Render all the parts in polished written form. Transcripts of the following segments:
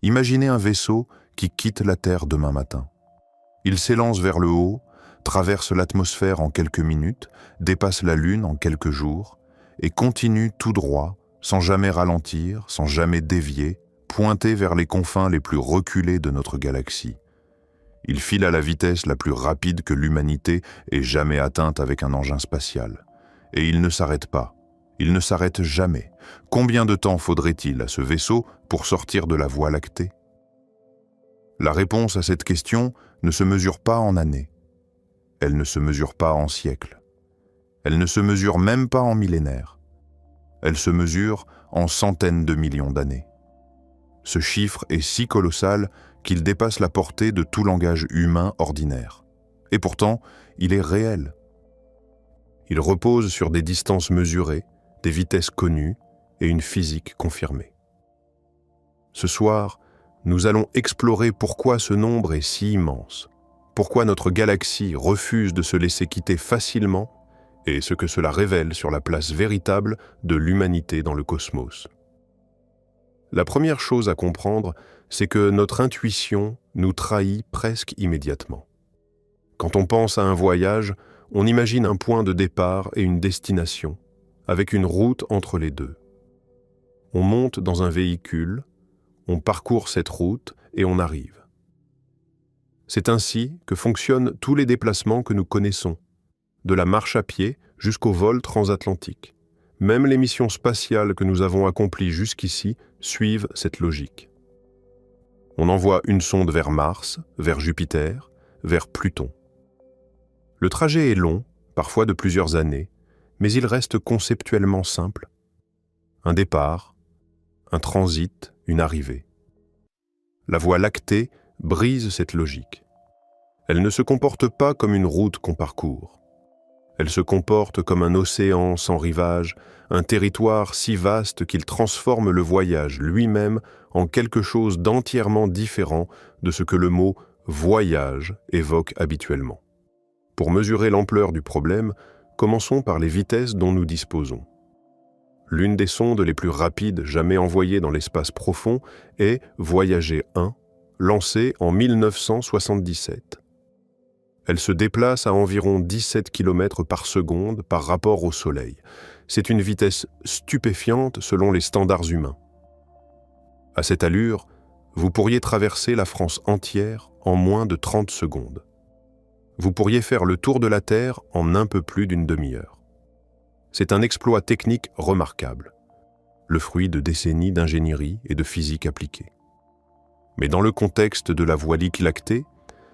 Imaginez un vaisseau qui quitte la Terre demain matin. Il s'élance vers le haut, traverse l'atmosphère en quelques minutes, dépasse la Lune en quelques jours, et continue tout droit, sans jamais ralentir, sans jamais dévier, pointé vers les confins les plus reculés de notre galaxie. Il file à la vitesse la plus rapide que l'humanité ait jamais atteinte avec un engin spatial. Et il ne s'arrête pas. Il ne s'arrête jamais. Combien de temps faudrait-il à ce vaisseau pour sortir de la Voie lactée? La réponse à cette question ne se mesure pas en années. Elle ne se mesure pas en siècles. Elle ne se mesure même pas en millénaires. Elle se mesure en centaines de millions d'années. Ce chiffre est si colossal qu'il dépasse la portée de tout langage humain ordinaire. Et pourtant, il est réel. Il repose sur des distances mesurées, des vitesses connues et une physique confirmée. Ce soir, nous allons explorer pourquoi ce nombre est si immense, pourquoi notre galaxie refuse de se laisser quitter facilement et ce que cela révèle sur la place véritable de l'humanité dans le cosmos. La première chose à comprendre, c'est que notre intuition nous trahit presque immédiatement. Quand on pense à un voyage, on imagine un point de départ et une destination, avec une route entre les deux. On monte dans un véhicule, on parcourt cette route et on arrive. C'est ainsi que fonctionnent tous les déplacements que nous connaissons, de la marche à pied jusqu'au vol transatlantique. Même les missions spatiales que nous avons accomplies jusqu'ici suivent cette logique. On envoie une sonde vers Mars, vers Jupiter, vers Pluton. Le trajet est long, parfois de plusieurs années, mais il reste conceptuellement simple. Un départ, un transit, une arrivée. La Voie lactée brise cette logique. Elle ne se comporte pas comme une route qu'on parcourt. Elle se comporte comme un océan sans rivage, un territoire si vaste qu'il transforme le voyage lui-même en quelque chose d'entièrement différent de ce que le mot « voyage » évoque habituellement. Pour mesurer l'ampleur du problème, commençons par les vitesses dont nous disposons. L'une des sondes les plus rapides jamais envoyées dans l'espace profond est Voyager 1, lancée en 1977. Elle se déplace à environ 17 km par seconde par rapport au Soleil. C'est une vitesse stupéfiante selon les standards humains. À cette allure, vous pourriez traverser la France entière en moins de 30 secondes. Vous pourriez faire le tour de la Terre en un peu plus d'une demi-heure. C'est un exploit technique remarquable, le fruit de décennies d'ingénierie et de physique appliquée. Mais dans le contexte de la Voie lactée,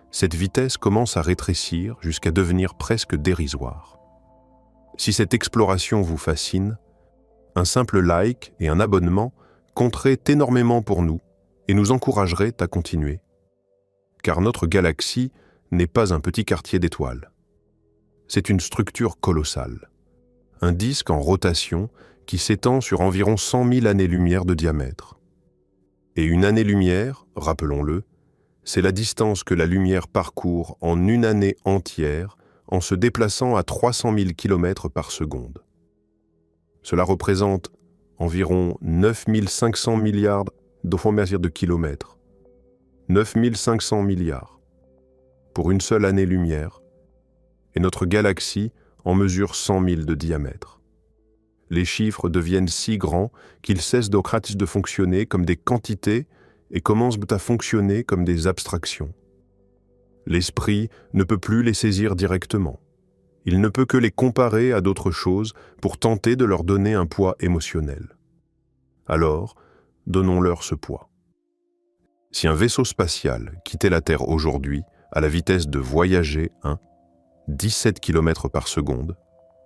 cette vitesse commence à rétrécir jusqu'à devenir presque dérisoire. Si cette exploration vous fascine, un simple like et un abonnement compteraient énormément pour nous et nous encourageraient à continuer. Car notre galaxie n'est pas un petit quartier d'étoiles. C'est une structure colossale. Un disque en rotation qui s'étend sur environ 100 000 années-lumière de diamètre. Et une année-lumière, rappelons-le, c'est la distance que la lumière parcourt en une année entière en se déplaçant à 300 000 km par seconde. Cela représente environ 9 500 milliards de kilomètres. 9 500 milliards pour une seule année-lumière, et notre galaxie en mesure 100 000 de diamètre. Les chiffres deviennent si grands qu'ils cessent de fonctionner comme des quantités et commencent à fonctionner comme des abstractions. L'esprit ne peut plus les saisir directement. Il ne peut que les comparer à d'autres choses pour tenter de leur donner un poids émotionnel. Alors, donnons-leur ce poids. Si un vaisseau spatial quittait la Terre aujourd'hui à la vitesse de Voyager 1, 17 km par seconde,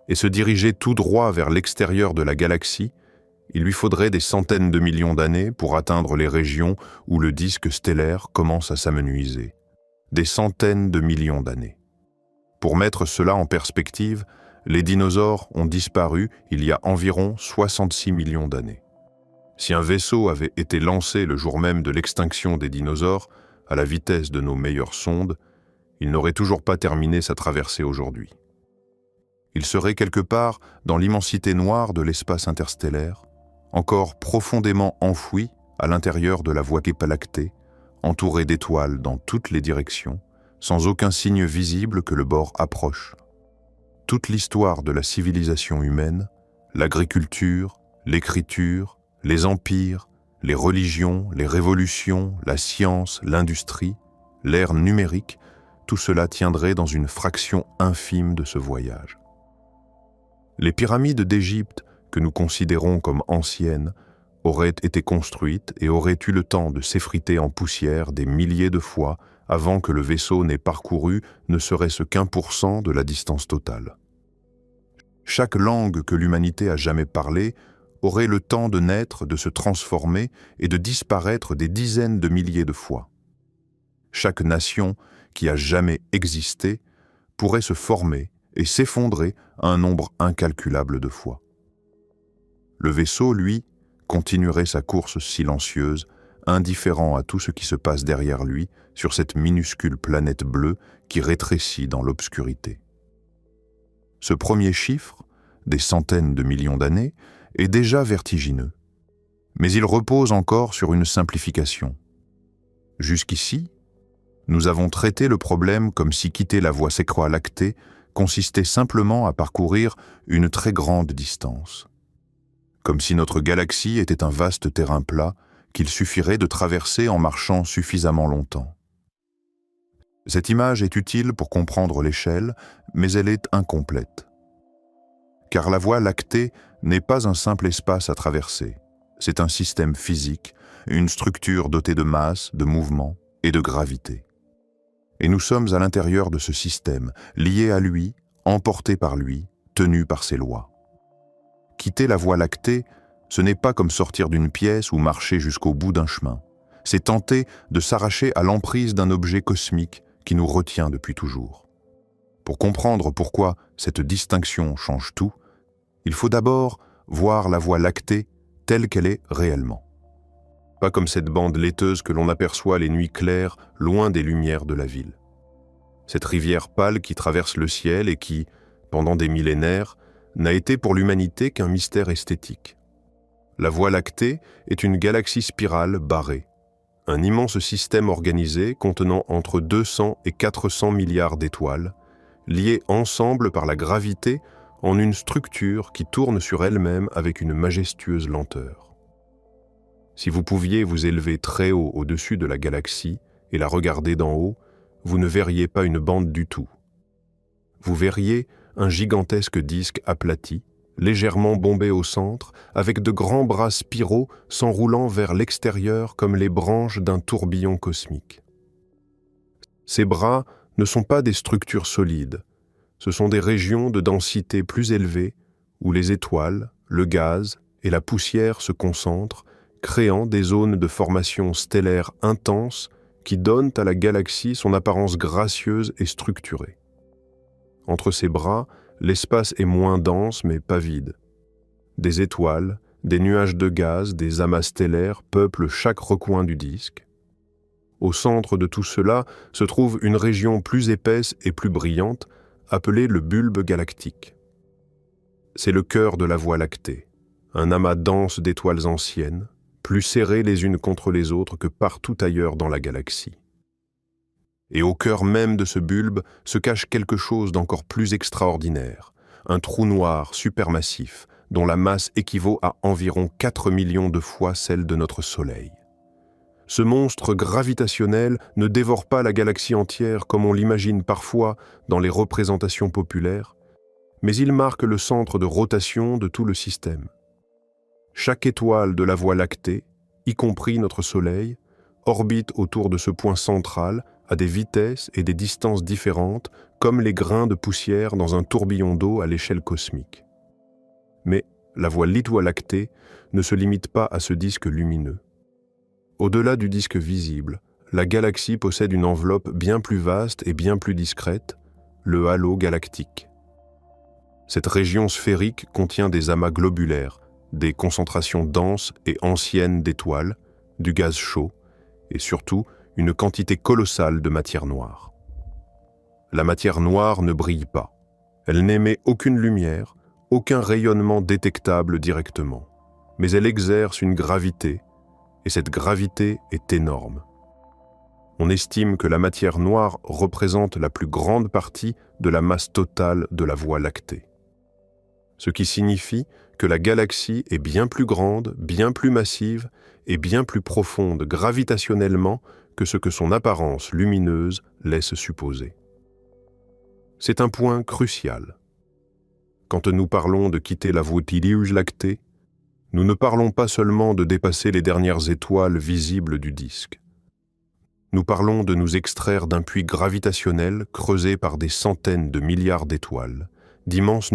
et se dirigeait tout droit vers l'extérieur de la galaxie, il lui faudrait des centaines de millions d'années pour atteindre les régions où le disque stellaire commence à s'amenuiser. Des centaines de millions d'années. Pour mettre cela en perspective, les dinosaures ont disparu il y a environ 66 millions d'années. Si un vaisseau avait été lancé le jour même de l'extinction des dinosaures, à la vitesse de nos meilleures sondes, il n'aurait toujours pas terminé sa traversée aujourd'hui. Il serait quelque part dans l'immensité noire de l'espace interstellaire, encore profondément enfoui à l'intérieur de la Voie lactée, entourée d'étoiles dans toutes les directions, sans aucun signe visible que le bord approche. Toute l'histoire de la civilisation humaine, l'agriculture, l'écriture, les empires, les religions, les révolutions, la science, l'industrie, l'ère numérique, tout cela tiendrait dans une fraction infime de ce voyage. Les pyramides d'Égypte, que nous considérons comme anciennes, auraient été construites et auraient eu le temps de s'effriter en poussière des milliers de fois avant que le vaisseau n'ait parcouru ne serait-ce qu'1% de la distance totale. Chaque langue que l'humanité a jamais parlée aurait le temps de naître, de se transformer et de disparaître des dizaines de milliers de fois. Chaque nation qui a jamais existé pourrait se former et s'effondrer un nombre incalculable de fois. Le vaisseau, lui, continuerait sa course silencieuse, indifférent à tout ce qui se passe derrière lui sur cette minuscule planète bleue qui rétrécit dans l'obscurité. Ce premier chiffre, des centaines de millions d'années, est déjà vertigineux, mais il repose encore sur une simplification. Jusqu'ici, nous avons traité le problème comme si quitter la Voie lactée consistait simplement à parcourir une très grande distance. Comme si notre galaxie était un vaste terrain plat qu'il suffirait de traverser en marchant suffisamment longtemps. Cette image est utile pour comprendre l'échelle, mais elle est incomplète. Car la Voie lactée n'est pas un simple espace à traverser. C'est un système physique, une structure dotée de masse, de mouvement et de gravité. Et nous sommes à l'intérieur de ce système, liés à lui, emportés par lui, tenus par ses lois. Quitter la Voie lactée, ce n'est pas comme sortir d'une pièce ou marcher jusqu'au bout d'un chemin. C'est tenter de s'arracher à l'emprise d'un objet cosmique qui nous retient depuis toujours. Pour comprendre pourquoi cette distinction change tout, il faut d'abord voir la Voie lactée telle qu'elle est réellement. Pas comme cette bande laiteuse que l'on aperçoit les nuits claires, loin des lumières de la ville. Cette rivière pâle qui traverse le ciel et qui, pendant des millénaires, n'a été pour l'humanité qu'un mystère esthétique. La Voie lactée est une galaxie spirale barrée, un immense système organisé contenant entre 200 et 400 milliards d'étoiles, liées ensemble par la gravité en une structure qui tourne sur elle-même avec une majestueuse lenteur. Si vous pouviez vous élever très haut au-dessus de la galaxie et la regarder d'en haut, vous ne verriez pas une bande du tout. Vous verriez un gigantesque disque aplati, légèrement bombé au centre, avec de grands bras spiraux s'enroulant vers l'extérieur comme les branches d'un tourbillon cosmique. Ces bras ne sont pas des structures solides, ce sont des régions de densité plus élevée où les étoiles, le gaz et la poussière se concentrent, créant des zones de formation stellaire intense qui donnent à la galaxie son apparence gracieuse et structurée. Entre ces bras, l'espace est moins dense mais pas vide. Des étoiles, des nuages de gaz, des amas stellaires peuplent chaque recoin du disque. Au centre de tout cela se trouve une région plus épaisse et plus brillante, appelée le bulbe galactique. C'est le cœur de la Voie lactée, un amas dense d'étoiles anciennes, plus serrées les unes contre les autres que partout ailleurs dans la galaxie. Et au cœur même de ce bulbe se cache quelque chose d'encore plus extraordinaire, un trou noir supermassif dont la masse équivaut à environ 4 millions de fois celle de notre Soleil. Ce monstre gravitationnel ne dévore pas la galaxie entière comme on l'imagine parfois dans les représentations populaires, mais il marque le centre de rotation de tout le système. Chaque étoile de la Voie lactée, y compris notre Soleil, orbite autour de ce point central à des vitesses et des distances différentes, comme les grains de poussière dans un tourbillon d'eau à l'échelle cosmique. Mais la Voie lactée ne se limite pas à ce disque lumineux. Au-delà du disque visible, la galaxie possède une enveloppe bien plus vaste et bien plus discrète, le halo galactique. Cette région sphérique contient des amas globulaires, des concentrations denses et anciennes d'étoiles, du gaz chaud et surtout une quantité colossale de matière noire. La matière noire ne brille pas. Elle n'émet aucune lumière, aucun rayonnement détectable directement, mais elle exerce une gravité et cette gravité est énorme. On estime que la matière noire représente la plus grande partie de la masse totale de la Voie lactée. Ce qui signifie que la galaxie est bien plus grande, bien plus massive et bien plus profonde gravitationnellement que ce que son apparence lumineuse laisse supposer. C'est un point crucial. Quand nous parlons de quitter la Voie lactée, nous ne parlons pas seulement de dépasser les dernières étoiles visibles du disque. Nous parlons de nous extraire d'un puits gravitationnel creusé par des centaines de milliards d'étoiles, d'immenses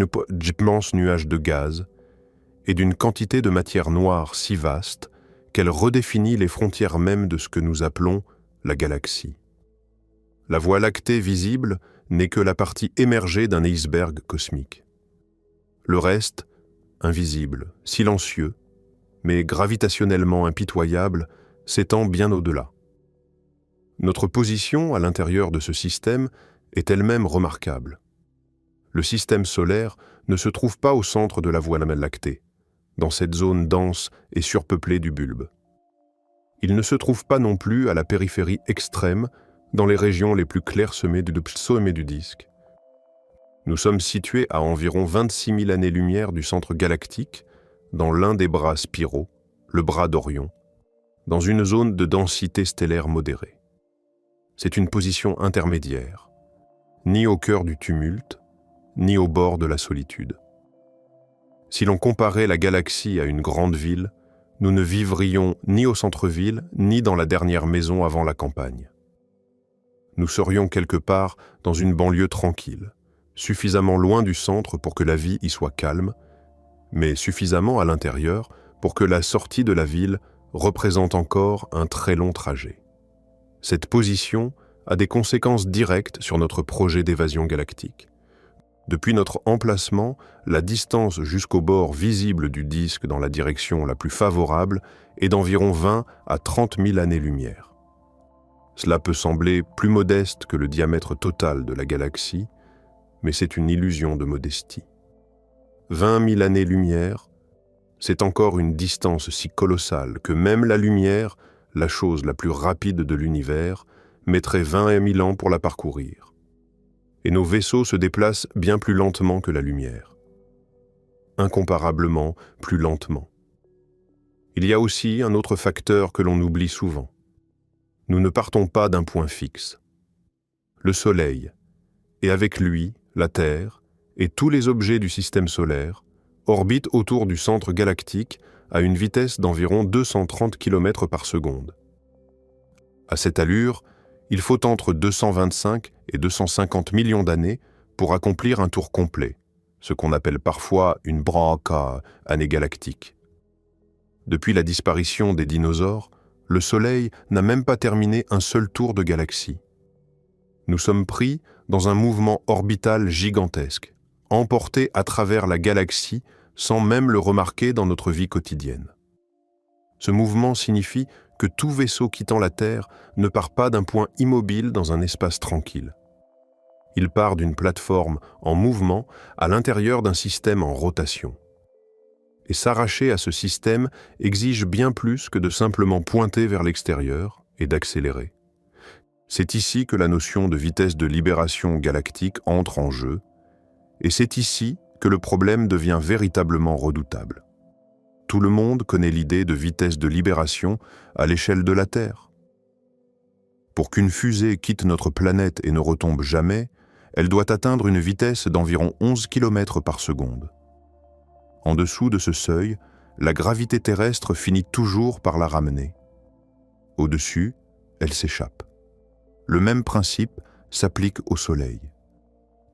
nuages de gaz et d'une quantité de matière noire si vaste qu'elle redéfinit les frontières mêmes de ce que nous appelons la galaxie. La Voie lactée visible n'est que la partie émergée d'un iceberg cosmique. Le reste, invisible, silencieux, mais gravitationnellement impitoyable, s'étend bien au-delà. Notre position à l'intérieur de ce système est elle-même remarquable. Le système solaire ne se trouve pas au centre de la Voie lactée, dans cette zone dense et surpeuplée du bulbe. Il ne se trouve pas non plus à la périphérie extrême, dans les régions les plus clairsemées du sommet du disque. Nous sommes situés à environ 26 000 années-lumière du centre galactique, dans l'un des bras spiraux, le bras d'Orion, dans une zone de densité stellaire modérée. C'est une position intermédiaire, ni au cœur du tumulte, ni au bord de la solitude. Si l'on comparait la galaxie à une grande ville, nous ne vivrions ni au centre-ville, ni dans la dernière maison avant la campagne. Nous serions quelque part dans une banlieue tranquille, suffisamment loin du centre pour que la vie y soit calme, mais suffisamment à l'intérieur pour que la sortie de la ville représente encore un très long trajet. Cette position a des conséquences directes sur notre projet d'évasion galactique. Depuis notre emplacement, la distance jusqu'au bord visible du disque dans la direction la plus favorable est d'environ 20 à 30 000 années-lumière. Cela peut sembler plus modeste que le diamètre total de la galaxie, mais c'est une illusion de modestie. 20 000 années-lumière, c'est encore une distance si colossale que même la lumière, la chose la plus rapide de l'univers, mettrait 20 000 ans pour la parcourir. Et nos vaisseaux se déplacent bien plus lentement que la lumière. Incomparablement plus lentement. Il y a aussi un autre facteur que l'on oublie souvent. Nous ne partons pas d'un point fixe. Le Soleil, et avec lui, la Terre, et tous les objets du système solaire, orbitent autour du centre galactique à une vitesse d'environ 230 km par seconde. À cette allure, il faut entre 225 et 250 millions d'années pour accomplir un tour complet, ce qu'on appelle parfois une année galactique. Depuis la disparition des dinosaures, le Soleil n'a même pas terminé un seul tour de galaxie. Nous sommes pris dans un mouvement orbital gigantesque, emporté à travers la galaxie sans même le remarquer dans notre vie quotidienne. Ce mouvement signifie que tout vaisseau quittant la Terre ne part pas d'un point immobile dans un espace tranquille. Il part d'une plateforme en mouvement à l'intérieur d'un système en rotation. Et s'arracher à ce système exige bien plus que de simplement pointer vers l'extérieur et d'accélérer. C'est ici que la notion de vitesse de libération galactique entre en jeu, et c'est ici que le problème devient véritablement redoutable. Tout le monde connaît l'idée de vitesse de libération à l'échelle de la Terre. Pour qu'une fusée quitte notre planète et ne retombe jamais, elle doit atteindre une vitesse d'environ 11 km par seconde. En dessous de ce seuil, la gravité terrestre finit toujours par la ramener. Au-dessus, elle s'échappe. Le même principe s'applique au Soleil.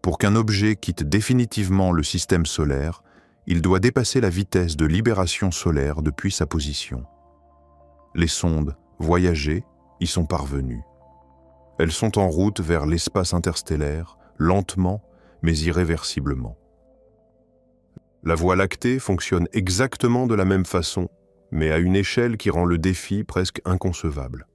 Pour qu'un objet quitte définitivement le système solaire, il doit dépasser la vitesse de libération solaire depuis sa position. Les sondes voyagées y sont parvenues. Elles sont en route vers l'espace interstellaire, lentement mais irréversiblement. La Voie lactée fonctionne exactement de la même façon, mais à une échelle qui rend le défi presque inconcevable.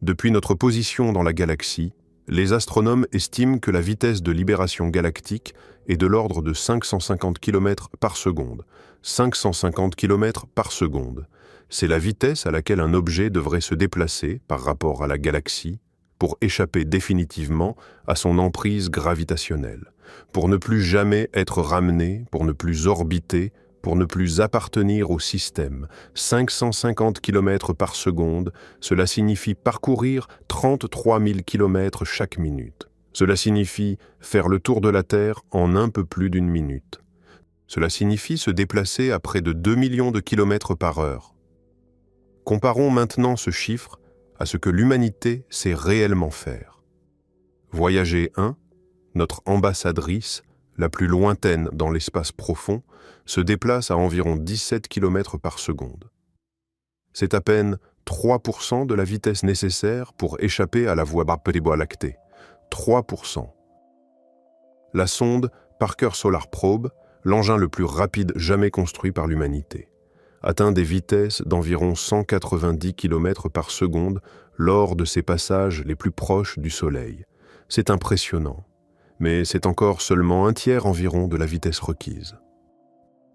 Depuis notre position dans la galaxie, les astronomes estiment que la vitesse de libération galactique est de l'ordre de 550 km par seconde. 550 km par seconde. c'est la vitesse à laquelle un objet devrait se déplacer par rapport à la galaxie pour échapper définitivement à son emprise gravitationnelle, pour ne plus jamais être ramené, pour ne plus orbiter, pour ne plus appartenir au système. 550 km par seconde, cela signifie parcourir 33 000 km chaque minute. Cela signifie faire le tour de la Terre en un peu plus d'une minute. Cela signifie se déplacer à près de 2 millions de kilomètres par heure. Comparons maintenant ce chiffre à ce que l'humanité sait réellement faire. Voyager 1, notre ambassadrice, la plus lointaine dans l'espace profond, se déplace à environ 17 km par seconde. C'est à peine 3% de la vitesse nécessaire pour échapper à la Voie lactée. 3%. La sonde Parker Solar Probe, l'engin le plus rapide jamais construit par l'humanité, atteint des vitesses d'environ 190 km par seconde lors de ses passages les plus proches du Soleil. C'est impressionnant, mais c'est encore seulement un tiers environ de la vitesse requise.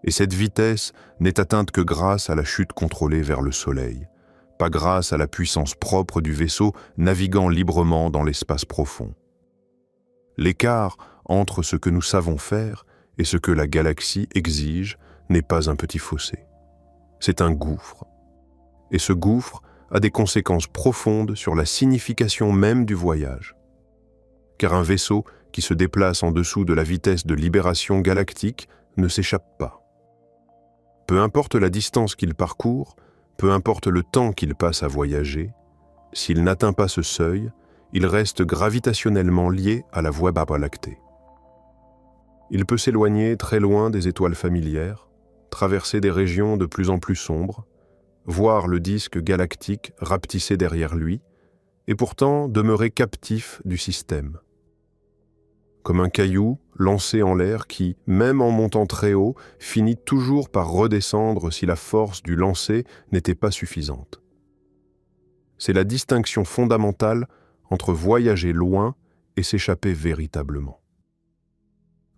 Et cette vitesse n'est atteinte que grâce à la chute contrôlée vers le Soleil, pas grâce à la puissance propre du vaisseau naviguant librement dans l'espace profond. L'écart entre ce que nous savons faire et ce que la galaxie exige n'est pas un petit fossé. C'est un gouffre. Et ce gouffre a des conséquences profondes sur la signification même du voyage. Car un vaisseau qui se déplace en dessous de la vitesse de libération galactique ne s'échappe pas. Peu importe la distance qu'il parcourt, peu importe le temps qu'il passe à voyager, s'il n'atteint pas ce seuil, il reste gravitationnellement lié à la Voie lactée. Il peut s'éloigner très loin des étoiles familières, traverser des régions de plus en plus sombres, voir le disque galactique rapetisser derrière lui, et pourtant demeurer captif du système. Comme un caillou lancé en l'air qui, même en montant très haut, finit toujours par redescendre si la force du lancer n'était pas suffisante. C'est la distinction fondamentale entre voyager loin et s'échapper véritablement.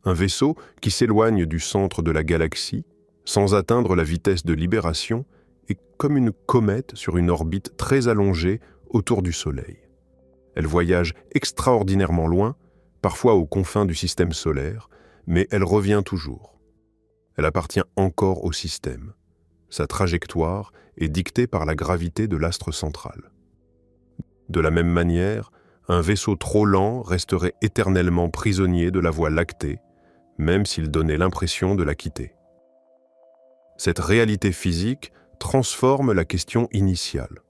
Un vaisseau qui s'éloigne du centre de la galaxie, sans atteindre la vitesse de libération, est comme une comète sur une orbite très allongée autour du Soleil. Elle voyage extraordinairement loin, parfois aux confins du système solaire, mais elle revient toujours. Elle appartient encore au système. Sa trajectoire est dictée par la gravité de l'astre central. De la même manière, un vaisseau trop lent resterait éternellement prisonnier de la Voie lactée, même s'il donnait l'impression de la quitter. Cette réalité physique transforme la question initiale.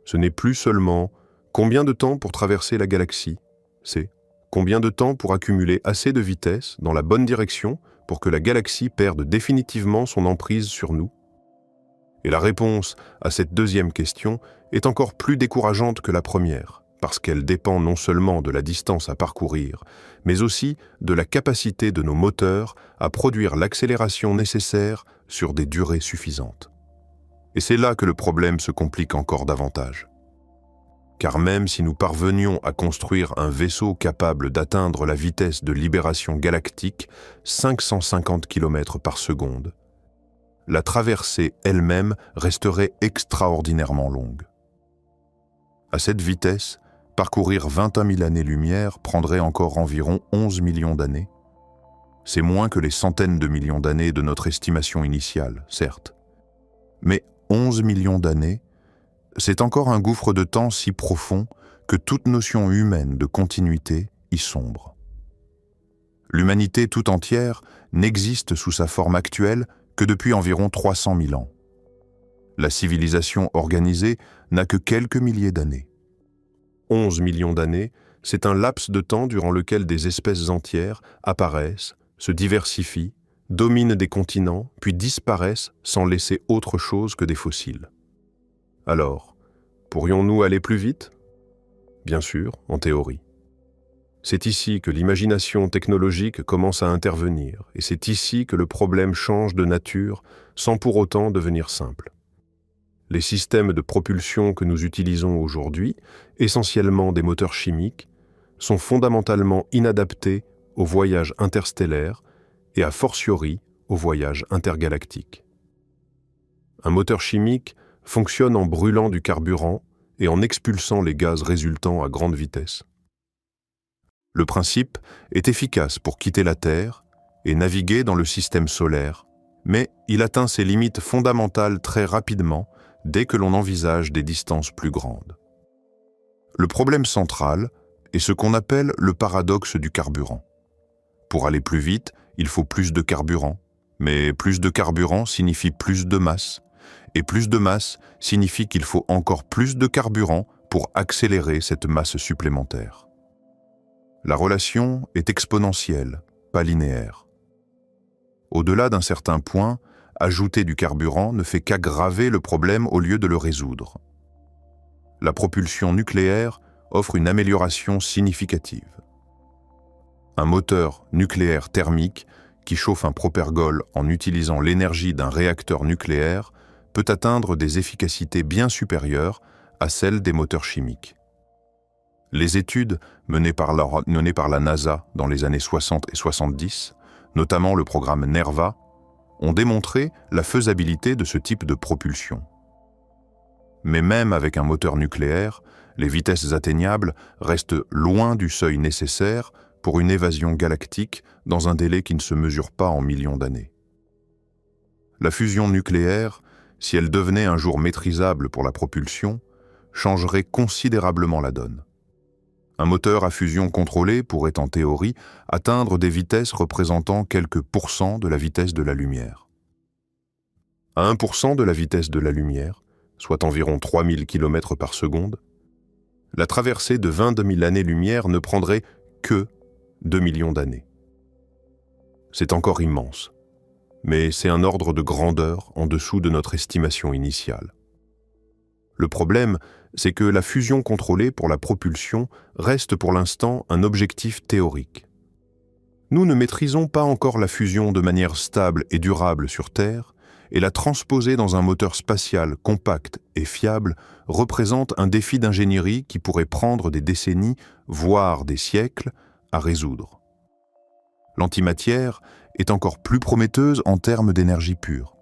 Ce n'est plus seulement combien de temps pour traverser la galaxie, c'est combien de temps pour accumuler assez de vitesse dans la bonne direction pour que la galaxie perde définitivement son emprise sur nous. Et la réponse à cette deuxième question est encore plus décourageante que la première, parce qu'elle dépend non seulement de la distance à parcourir, mais aussi de la capacité de nos moteurs à produire l'accélération nécessaire sur des durées suffisantes. Et c'est là que le problème se complique encore davantage. Car même si nous parvenions à construire un vaisseau capable d'atteindre la vitesse de libération galactique, 550 km par seconde, la traversée elle-même resterait extraordinairement longue. À cette vitesse, parcourir 21 000 années-lumière prendrait encore environ 11 millions d'années. C'est moins que les centaines de millions d'années de notre estimation initiale, certes. Mais 11 millions d'années, c'est encore un gouffre de temps si profond que toute notion humaine de continuité y sombre. L'humanité tout entière n'existe sous sa forme actuelle que depuis environ 300 000 ans. La civilisation organisée n'a que quelques milliers d'années. 11 millions d'années, c'est un laps de temps durant lequel des espèces entières apparaissent, se diversifient, dominent des continents, puis disparaissent sans laisser autre chose que des fossiles. Alors, pourrions-nous aller plus vite? Bien sûr, en théorie. C'est ici que l'imagination technologique commence à intervenir, et c'est ici que le problème change de nature sans pour autant devenir simple. Les systèmes de propulsion que nous utilisons aujourd'hui, essentiellement des moteurs chimiques, sont fondamentalement inadaptés au voyage interstellaire et a fortiori au voyage intergalactique. Un moteur chimique fonctionne en brûlant du carburant et en expulsant les gaz résultants à grande vitesse. Le principe est efficace pour quitter la Terre et naviguer dans le système solaire, mais il atteint ses limites fondamentales très rapidement dès que l'on envisage des distances plus grandes. Le problème central est ce qu'on appelle le paradoxe du carburant. Pour aller plus vite, il faut plus de carburant, mais plus de carburant signifie plus de masse, et plus de masse signifie qu'il faut encore plus de carburant pour accélérer cette masse supplémentaire. La relation est exponentielle, pas linéaire. Au-delà d'un certain point, ajouter du carburant ne fait qu'aggraver le problème au lieu de le résoudre. La propulsion nucléaire offre une amélioration significative. Un moteur nucléaire thermique qui chauffe un propergol en utilisant l'énergie d'un réacteur nucléaire peut atteindre des efficacités bien supérieures à celles des moteurs chimiques. Les études menées par la NASA dans les années 60 et 70, notamment le programme NERVA, ont démontré la faisabilité de ce type de propulsion. Mais même avec un moteur nucléaire, les vitesses atteignables restent loin du seuil nécessaire pour une évasion galactique dans un délai qui ne se mesure pas en millions d'années. La fusion nucléaire, si elle devenait un jour maîtrisable pour la propulsion, changerait considérablement la donne. Un moteur à fusion contrôlée pourrait en théorie atteindre des vitesses représentant quelques pourcents de la vitesse de la lumière. À 1% de la vitesse de la lumière, soit environ 3000 km par seconde, la traversée de 22 000 années-lumière ne prendrait que 2 millions d'années. C'est encore immense, mais c'est un ordre de grandeur en dessous de notre estimation initiale. Le problème, c'est que la fusion contrôlée pour la propulsion reste pour l'instant un objectif théorique. Nous ne maîtrisons pas encore la fusion de manière stable et durable sur Terre, et la transposer dans un moteur spatial compact et fiable représente un défi d'ingénierie qui pourrait prendre des décennies, voire des siècles, à résoudre. L'antimatière est encore plus prometteuse en termes d'énergie pure.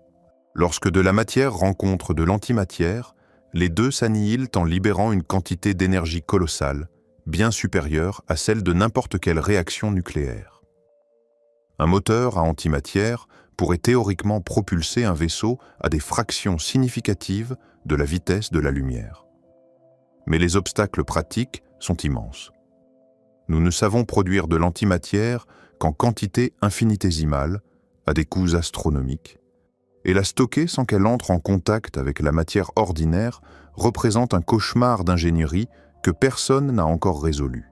Lorsque de la matière rencontre de l'antimatière, les deux s'annihilent en libérant une quantité d'énergie colossale, bien supérieure à celle de n'importe quelle réaction nucléaire. Un moteur à antimatière pourrait théoriquement propulser un vaisseau à des fractions significatives de la vitesse de la lumière. Mais les obstacles pratiques sont immenses. Nous ne savons produire de l'antimatière qu'en quantité infinitésimale, à des coûts astronomiques, et la stocker sans qu'elle entre en contact avec la matière ordinaire représente un cauchemar d'ingénierie que personne n'a encore résolu.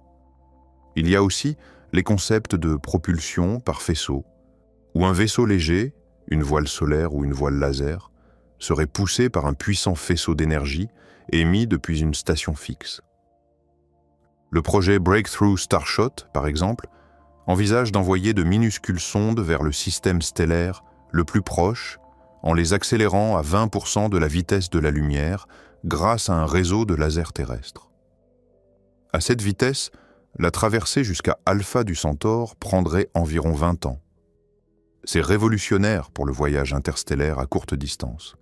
Il y a aussi les concepts de propulsion par faisceau, où un vaisseau léger, une voile solaire ou une voile laser, serait poussé par un puissant faisceau d'énergie émis depuis une station fixe. Le projet Breakthrough Starshot, par exemple, envisage d'envoyer de minuscules sondes vers le système stellaire le plus proche en les accélérant à 20% de la vitesse de la lumière grâce à un réseau de lasers terrestres. À cette vitesse, la traversée jusqu'à Alpha du Centaure prendrait environ 20 ans. C'est révolutionnaire pour le voyage interstellaire à courte distance.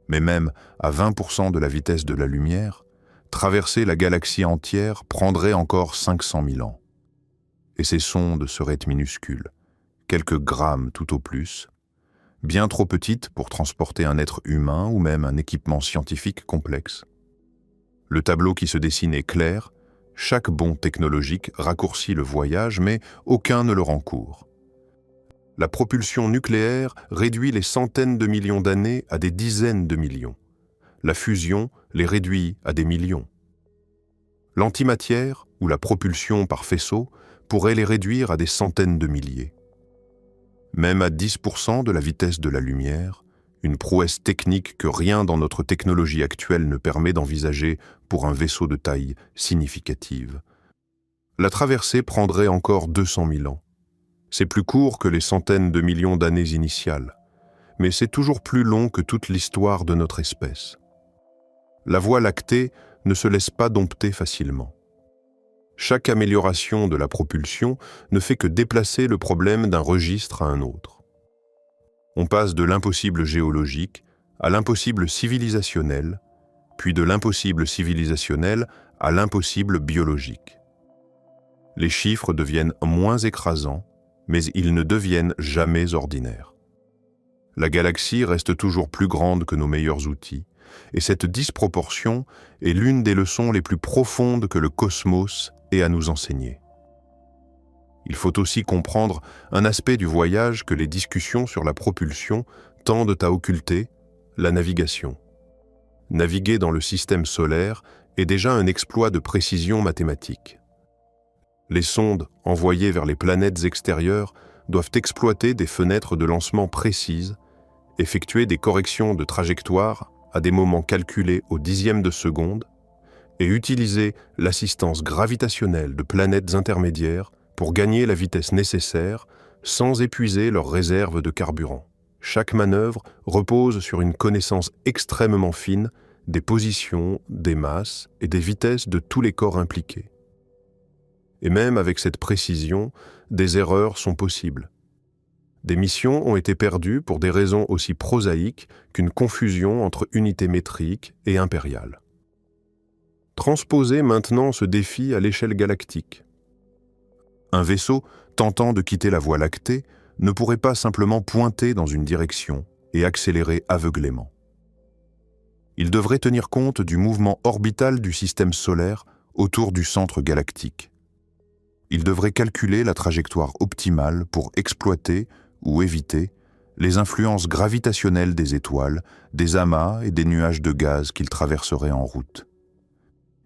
Mais même à 20% de la vitesse de la lumière, traverser la galaxie entière prendrait encore 500 000 ans. Et ces sondes seraient minuscules, quelques grammes tout au plus, bien trop petites pour transporter un être humain ou même un équipement scientifique complexe. Le tableau qui se dessine est clair, chaque bond technologique raccourcit le voyage, mais aucun ne le rend court. La propulsion nucléaire réduit les centaines de millions d'années à des dizaines de millions. La fusion les réduit à des millions. L'antimatière, ou la propulsion par faisceau, pourrait les réduire à des centaines de milliers. Même à 10% de la vitesse de la lumière, une prouesse technique que rien dans notre technologie actuelle ne permet d'envisager pour un vaisseau de taille significative. La traversée prendrait encore 200 000 ans. C'est plus court que les centaines de millions d'années initiales, mais c'est toujours plus long que toute l'histoire de notre espèce. La Voie lactée ne se laisse pas dompter facilement. Chaque amélioration de la propulsion ne fait que déplacer le problème d'un registre à un autre. On passe de l'impossible géologique à l'impossible civilisationnel, puis de l'impossible civilisationnel à l'impossible biologique. Les chiffres deviennent moins écrasants, mais ils ne deviennent jamais ordinaires. La galaxie reste toujours plus grande que nos meilleurs outils, et cette disproportion est l'une des leçons les plus profondes que le cosmos ait à nous enseigner. Il faut aussi comprendre un aspect du voyage que les discussions sur la propulsion tendent à occulter, la navigation. Naviguer dans le système solaire est déjà un exploit de précision mathématique. Les sondes envoyées vers les planètes extérieures doivent exploiter des fenêtres de lancement précises, effectuer des corrections de trajectoire à des moments calculés au dixième de seconde et utiliser l'assistance gravitationnelle de planètes intermédiaires pour gagner la vitesse nécessaire sans épuiser leurs réserves de carburant. Chaque manœuvre repose sur une connaissance extrêmement fine des positions, des masses et des vitesses de tous les corps impliqués. Et même avec cette précision, des erreurs sont possibles. Des missions ont été perdues pour des raisons aussi prosaïques qu'une confusion entre unités métriques et impériales. Transposez maintenant ce défi à l'échelle galactique. Un vaisseau tentant de quitter la Voie lactée ne pourrait pas simplement pointer dans une direction et accélérer aveuglément. Il devrait tenir compte du mouvement orbital du système solaire autour du centre galactique. Il devrait calculer la trajectoire optimale pour exploiter ou éviter les influences gravitationnelles des étoiles, des amas et des nuages de gaz qu'il traverserait en route.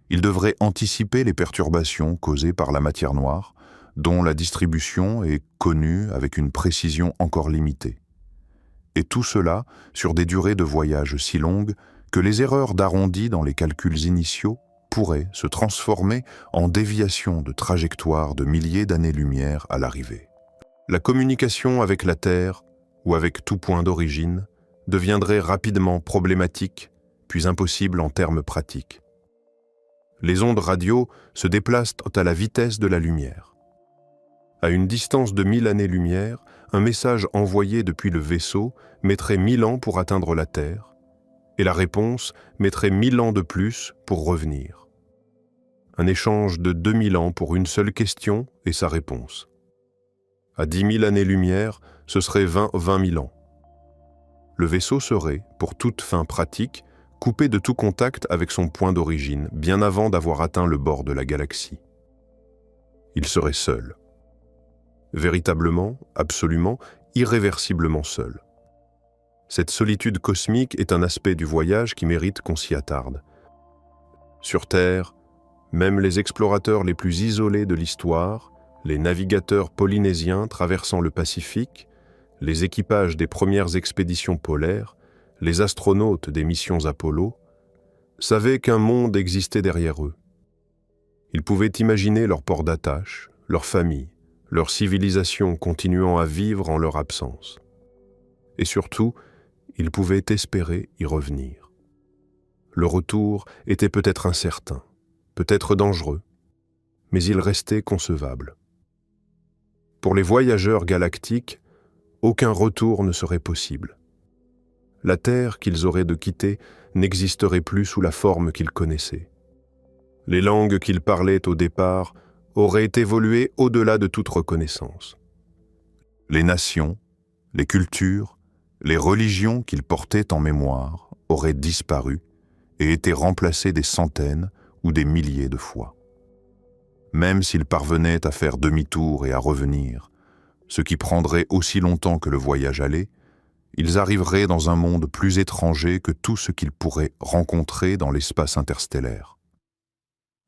Il devrait anticiper les perturbations causées par la matière noire, dont la distribution est connue avec une précision encore limitée. Et tout cela sur des durées de voyage si longues que les erreurs d'arrondi dans les calculs initiaux pourraient se transformer en déviations de trajectoire de milliers d'années-lumière à l'arrivée. La communication avec la Terre, ou avec tout point d'origine, deviendrait rapidement problématique, puis impossible en termes pratiques. Les ondes radio se déplacent à la vitesse de la lumière. À une distance de 1000 années-lumière, un message envoyé depuis le vaisseau mettrait 1000 ans pour atteindre la Terre, et la réponse mettrait 1000 ans de plus pour revenir. Un échange de 2000 ans pour une seule question et sa réponse. À 10 000 années-lumière, ce serait 20 000 ans. Le vaisseau serait, pour toute fin pratique, coupé de tout contact avec son point d'origine, bien avant d'avoir atteint le bord de la galaxie. Il serait seul. Véritablement, absolument, irréversiblement seul. Cette solitude cosmique est un aspect du voyage qui mérite qu'on s'y attarde. Sur Terre, même les explorateurs les plus isolés de l'histoire, les navigateurs polynésiens traversant le Pacifique, les équipages des premières expéditions polaires, les astronautes des missions Apollo, savaient qu'un monde existait derrière eux. Ils pouvaient imaginer leur port d'attache, leur famille, leur civilisation continuant à vivre en leur absence. Et surtout, ils pouvaient espérer y revenir. Le retour était peut-être incertain, peut-être dangereux, mais il restait concevable. Pour les voyageurs galactiques, aucun retour ne serait possible. La Terre qu'ils auraient de quitter n'existerait plus sous la forme qu'ils connaissaient. Les langues qu'ils parlaient au départ auraient évolué au-delà de toute reconnaissance. Les nations, les cultures, les religions qu'ils portaient en mémoire auraient disparu et été remplacées des centaines ou des milliers de fois. Même s'ils parvenaient à faire demi-tour et à revenir, ce qui prendrait aussi longtemps que le voyage allait, ils arriveraient dans un monde plus étranger que tout ce qu'ils pourraient rencontrer dans l'espace interstellaire.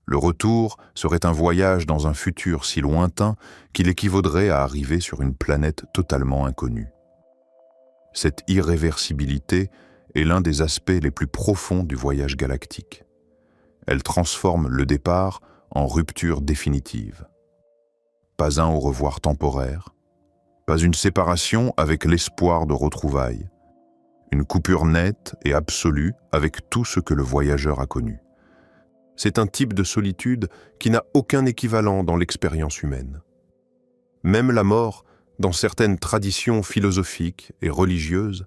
Le retour serait un voyage dans un futur si lointain qu'il équivaudrait à arriver sur une planète totalement inconnue. Cette irréversibilité est l'un des aspects les plus profonds du voyage galactique. Elle transforme le départ en rupture définitive. Pas un au revoir temporaire, pas une séparation avec l'espoir de retrouvailles, une coupure nette et absolue avec tout ce que le voyageur a connu. C'est un type de solitude qui n'a aucun équivalent dans l'expérience humaine. Même la mort, dans certaines traditions philosophiques et religieuses,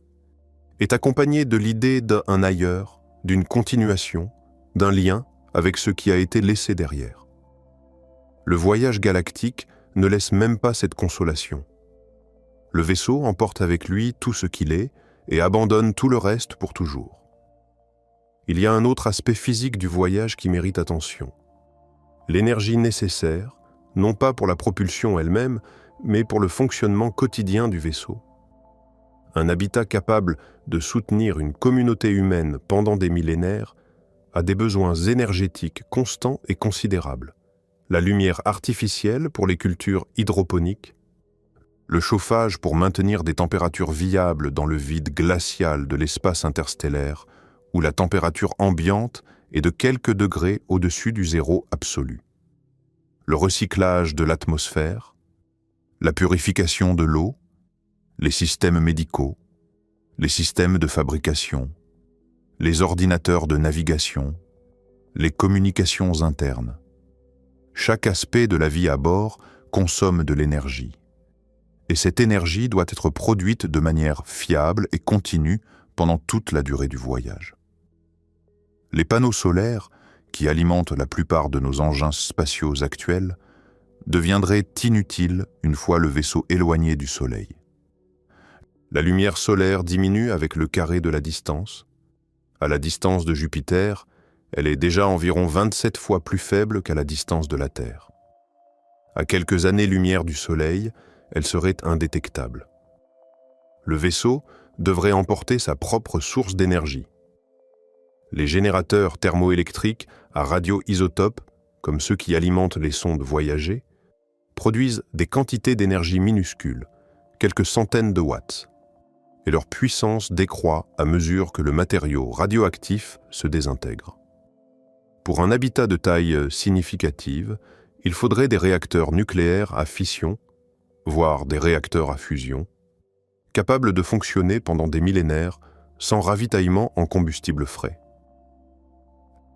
est accompagné de l'idée d'un ailleurs, d'une continuation, d'un lien avec ce qui a été laissé derrière. Le voyage galactique ne laisse même pas cette consolation. Le vaisseau emporte avec lui tout ce qu'il est et abandonne tout le reste pour toujours. Il y a un autre aspect physique du voyage qui mérite attention. L'énergie nécessaire, non pas pour la propulsion elle-même, mais pour le fonctionnement quotidien du vaisseau. Un habitat capable de soutenir une communauté humaine pendant des millénaires a des besoins énergétiques constants et considérables. La lumière artificielle pour les cultures hydroponiques, le chauffage pour maintenir des températures viables dans le vide glacial de l'espace interstellaire, où la température ambiante est de quelques degrés au-dessus du zéro absolu. Le recyclage de l'atmosphère, la purification de l'eau, les systèmes médicaux, les systèmes de fabrication, les ordinateurs de navigation, les communications internes. Chaque aspect de la vie à bord consomme de l'énergie. Et cette énergie doit être produite de manière fiable et continue pendant toute la durée du voyage. Les panneaux solaires, qui alimentent la plupart de nos engins spatiaux actuels, deviendraient inutiles une fois le vaisseau éloigné du Soleil. La lumière solaire diminue avec le carré de la distance. À la distance de Jupiter, elle est déjà environ 27 fois plus faible qu'à la distance de la Terre. À quelques années-lumière du Soleil, elle serait indétectable. Le vaisseau devrait emporter sa propre source d'énergie. Les générateurs thermoélectriques à radioisotopes, comme ceux qui alimentent les sondes voyagées, produisent des quantités d'énergie minuscules, quelques centaines de watts, et leur puissance décroît à mesure que le matériau radioactif se désintègre. Pour un habitat de taille significative, il faudrait des réacteurs nucléaires à fission, voire des réacteurs à fusion, capables de fonctionner pendant des millénaires sans ravitaillement en combustible frais.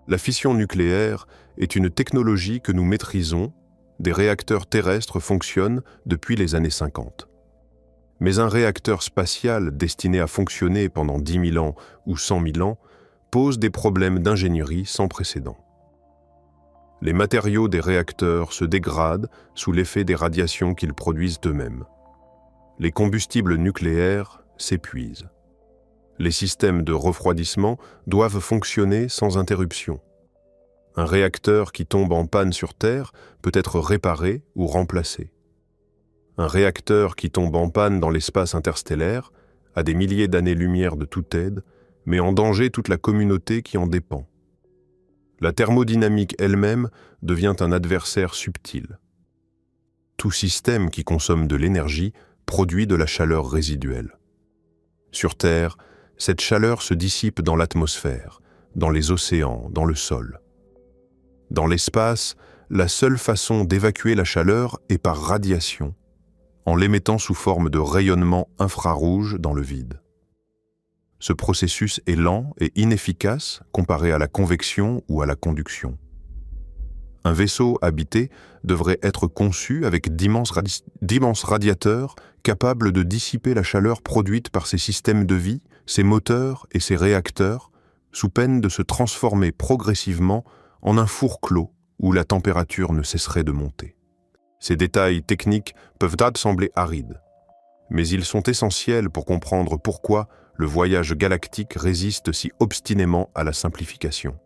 La fission nucléaire est une technologie que nous maîtrisons, des réacteurs terrestres fonctionnent depuis les années 50. Mais un réacteur spatial destiné à fonctionner pendant 10 000 ans ou 100 000 ans pose des problèmes d'ingénierie sans précédent. Les matériaux des réacteurs se dégradent sous l'effet des radiations qu'ils produisent eux-mêmes. Les combustibles nucléaires s'épuisent. Les systèmes de refroidissement doivent fonctionner sans interruption. Un réacteur qui tombe en panne sur Terre peut être réparé ou remplacé. Un réacteur qui tombe en panne dans l'espace interstellaire, à des milliers d'années-lumière de toute aide, met en danger toute la communauté qui en dépend. La thermodynamique elle-même devient un adversaire subtil. Tout système qui consomme de l'énergie produit de la chaleur résiduelle. Sur Terre, cette chaleur se dissipe dans l'atmosphère, dans les océans, dans le sol. Dans l'espace, la seule façon d'évacuer la chaleur est par radiation, en l'émettant sous forme de rayonnement infrarouge dans le vide. Ce processus est lent et inefficace comparé à la convection ou à la conduction. Un vaisseau habité devrait être conçu avec d'immenses radiateurs capables de dissiper la chaleur produite par ses systèmes de vie, ses moteurs et ses réacteurs, sous peine de se transformer progressivement en un four clos où la température ne cesserait de monter. Ces détails techniques peuvent sembler arides, mais ils sont essentiels pour comprendre pourquoi le voyage galactique résiste si obstinément à la simplification.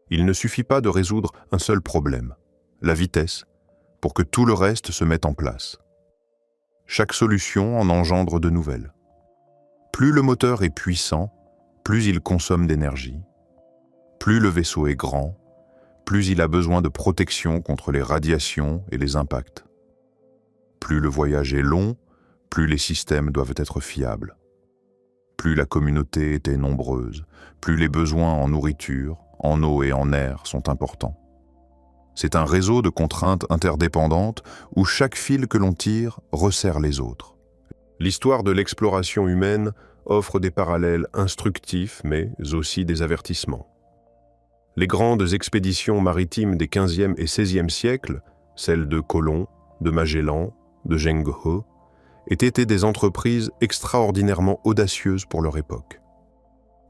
Il ne suffit pas de résoudre un seul problème, la vitesse, pour que tout le reste se mette en place. Chaque solution en engendre de nouvelles. Plus le moteur est puissant, plus il consomme d'énergie. Plus le vaisseau est grand, plus il a besoin de protection contre les radiations et les impacts. Plus le voyage est long, plus les systèmes doivent être fiables. Plus la communauté est nombreuse, plus les besoins en nourriture, en eau et en air sont importants. C'est un réseau de contraintes interdépendantes où chaque fil que l'on tire resserre les autres. L'histoire de l'exploration humaine offre des parallèles instructifs, mais aussi des avertissements. Les grandes expéditions maritimes des XVe et XVIe siècles, celles de Colomb, de Magellan, de Zheng He, étaient des entreprises extraordinairement audacieuses pour leur époque.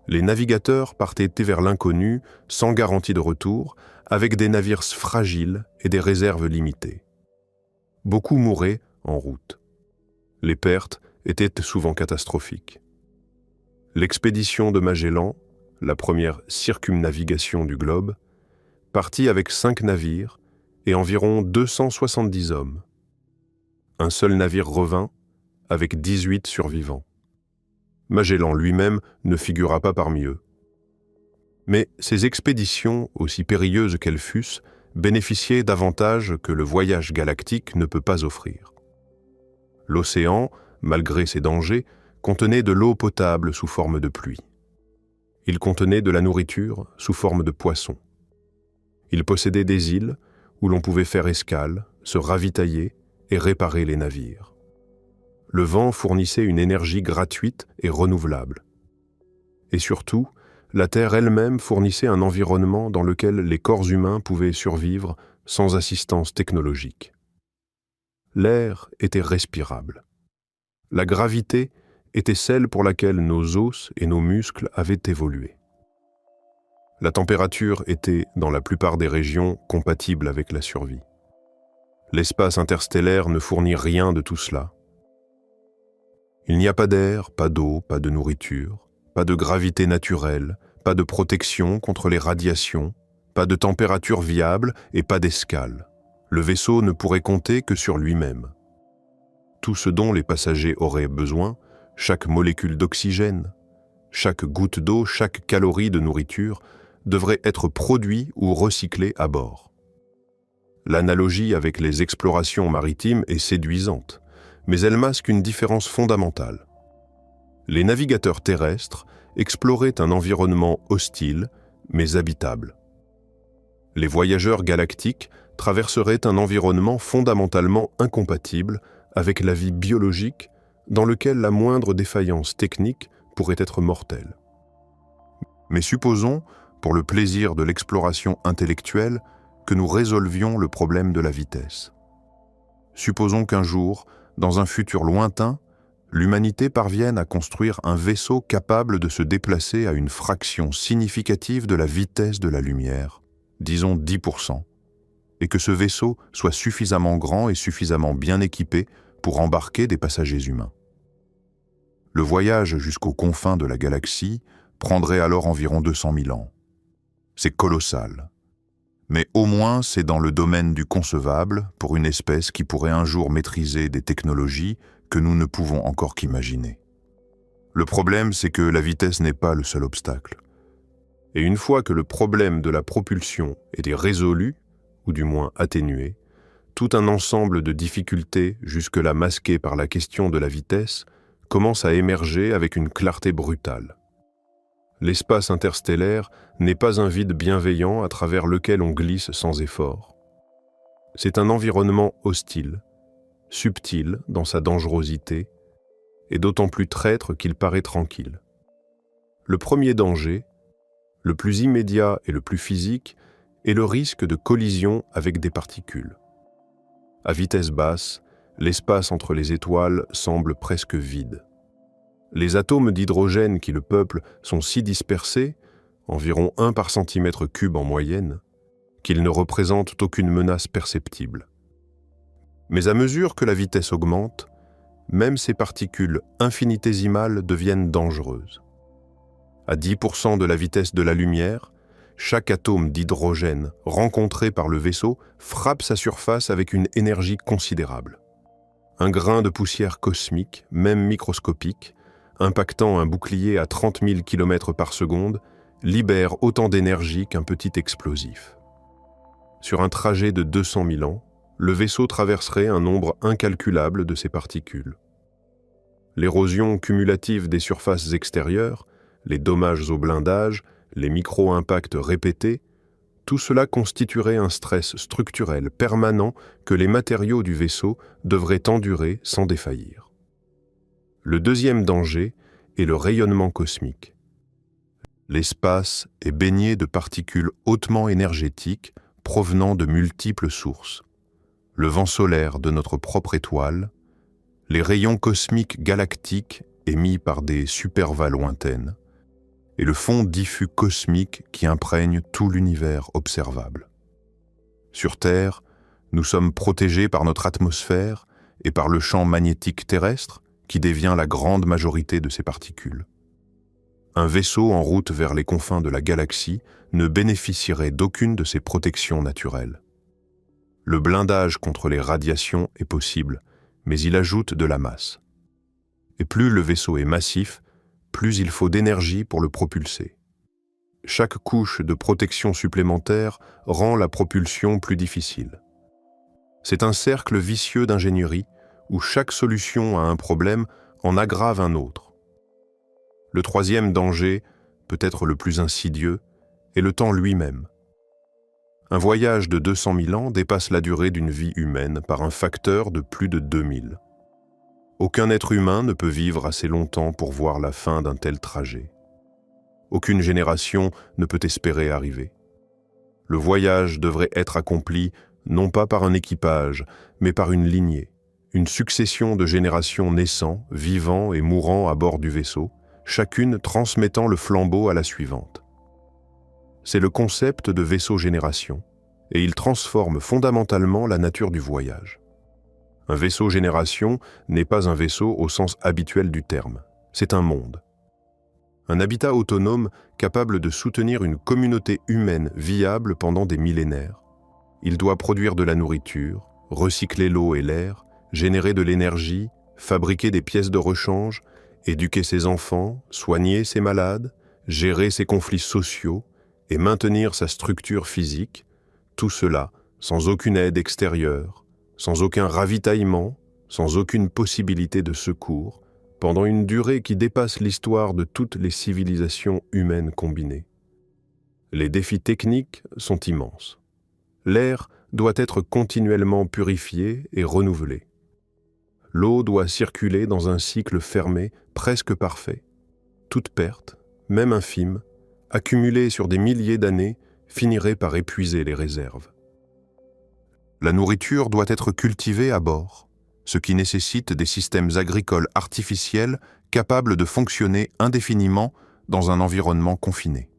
Les navigateurs partaient vers l'inconnu, sans garantie de retour, avec des navires fragiles et des réserves limitées. Beaucoup mouraient en route. Les pertes étaient souvent catastrophiques. L'expédition de Magellan, la première circumnavigation du globe, partit avec 5 navires et environ 270 hommes. Un seul navire revint, avec 18 survivants. Magellan lui-même ne figura pas parmi eux. Mais ces expéditions, aussi périlleuses qu'elles fussent, bénéficiaient d'avantages que le voyage galactique ne peut pas offrir. L'océan, malgré ses dangers, contenait de l'eau potable sous forme de pluie. Il contenait de la nourriture sous forme de poissons. Il possédait des îles où l'on pouvait faire escale, se ravitailler et réparer les navires. Le vent fournissait une énergie gratuite et renouvelable. Et surtout, la Terre elle-même fournissait un environnement dans lequel les corps humains pouvaient survivre sans assistance technologique. L'air était respirable. La gravité était celle pour laquelle nos os et nos muscles avaient évolué. La température était, dans la plupart des régions, compatible avec la survie. L'espace interstellaire ne fournit rien de tout cela. Il n'y a pas d'air, pas d'eau, pas de nourriture, pas de gravité naturelle, pas de protection contre les radiations, pas de température viable et pas d'escale. Le vaisseau ne pourrait compter que sur lui-même. Tout ce dont les passagers auraient besoin, chaque molécule d'oxygène, chaque goutte d'eau, chaque calorie de nourriture, devrait être produit ou recyclé à bord. L'analogie avec les explorations maritimes est séduisante, mais elle masque une différence fondamentale. Les navigateurs terrestres exploraient un environnement hostile, mais habitable. Les voyageurs galactiques traverseraient un environnement fondamentalement incompatible avec la vie biologique dans lequel la moindre défaillance technique pourrait être mortelle. Mais supposons, pour le plaisir de l'exploration intellectuelle, que nous résolvions le problème de la vitesse. Supposons qu'un jour, dans un futur lointain, l'humanité parvienne à construire un vaisseau capable de se déplacer à une fraction significative de la vitesse de la lumière, disons 10%, et que ce vaisseau soit suffisamment grand et suffisamment bien équipé pour embarquer des passagers humains. Le voyage jusqu'aux confins de la galaxie prendrait alors environ 200 000 ans. C'est colossal. Mais au moins c'est dans le domaine du concevable pour une espèce qui pourrait un jour maîtriser des technologies que nous ne pouvons encore qu'imaginer. Le problème, c'est que la vitesse n'est pas le seul obstacle. Et une fois que le problème de la propulsion était résolu, ou du moins atténué, tout un ensemble de difficultés, jusque-là masquées par la question de la vitesse, commence à émerger avec une clarté brutale. L'espace interstellaire n'est pas un vide bienveillant à travers lequel on glisse sans effort. C'est un environnement hostile, subtil dans sa dangerosité, et d'autant plus traître qu'il paraît tranquille. Le premier danger, le plus immédiat et le plus physique, est le risque de collision avec des particules. À vitesse basse, l'espace entre les étoiles semble presque vide. Les atomes d'hydrogène qui le peuplent sont si dispersés, environ 1 par centimètre cube en moyenne, qu'ils ne représentent aucune menace perceptible. Mais à mesure que la vitesse augmente, même ces particules infinitésimales deviennent dangereuses. À 10% de la vitesse de la lumière, chaque atome d'hydrogène rencontré par le vaisseau frappe sa surface avec une énergie considérable. Un grain de poussière cosmique, même microscopique, impactant un bouclier à 30 000 km par seconde, libère autant d'énergie qu'un petit explosif. Sur un trajet de 200 000 ans, le vaisseau traverserait un nombre incalculable de ces particules. L'érosion cumulative des surfaces extérieures, les dommages au blindage, les micro-impacts répétés, tout cela constituerait un stress structurel permanent que les matériaux du vaisseau devraient endurer sans défaillir. Le deuxième danger est le rayonnement cosmique. L'espace est baigné de particules hautement énergétiques provenant de multiples sources. Le vent solaire de notre propre étoile, les rayons cosmiques galactiques émis par des supervas lointaines, et le fond diffus cosmique qui imprègne tout l'univers observable. Sur Terre, nous sommes protégés par notre atmosphère et par le champ magnétique terrestre qui dévient la grande majorité de ces particules. Un vaisseau en route vers les confins de la galaxie ne bénéficierait d'aucune de ces protections naturelles. Le blindage contre les radiations est possible, mais il ajoute de la masse. Et plus le vaisseau est massif, plus il faut d'énergie pour le propulser. Chaque couche de protection supplémentaire rend la propulsion plus difficile. C'est un cercle vicieux d'ingénierie où chaque solution à un problème en aggrave un autre. Le troisième danger, peut-être le plus insidieux, est le temps lui-même. Un voyage de 200 000 ans dépasse la durée d'une vie humaine par un facteur de plus de 2000. Aucun être humain ne peut vivre assez longtemps pour voir la fin d'un tel trajet. Aucune génération ne peut espérer arriver. Le voyage devrait être accompli non pas par un équipage, mais par une lignée, une succession de générations naissant, vivant et mourant à bord du vaisseau, chacune transmettant le flambeau à la suivante. C'est le concept de vaisseau-génération, et il transforme fondamentalement la nature du voyage. Un vaisseau-génération n'est pas un vaisseau au sens habituel du terme, c'est un monde. Un habitat autonome capable de soutenir une communauté humaine viable pendant des millénaires. Il doit produire de la nourriture, recycler l'eau et l'air, générer de l'énergie, fabriquer des pièces de rechange, éduquer ses enfants, soigner ses malades, gérer ses conflits sociaux et maintenir sa structure physique, tout cela sans aucune aide extérieure, sans aucun ravitaillement, sans aucune possibilité de secours, pendant une durée qui dépasse l'histoire de toutes les civilisations humaines combinées. Les défis techniques sont immenses. L'air doit être continuellement purifié et renouvelé. L'eau doit circuler dans un cycle fermé presque parfait. Toute perte, même infime, accumulée sur des milliers d'années, finirait par épuiser les réserves. La nourriture doit être cultivée à bord, ce qui nécessite des systèmes agricoles artificiels capables de fonctionner indéfiniment dans un environnement confiné.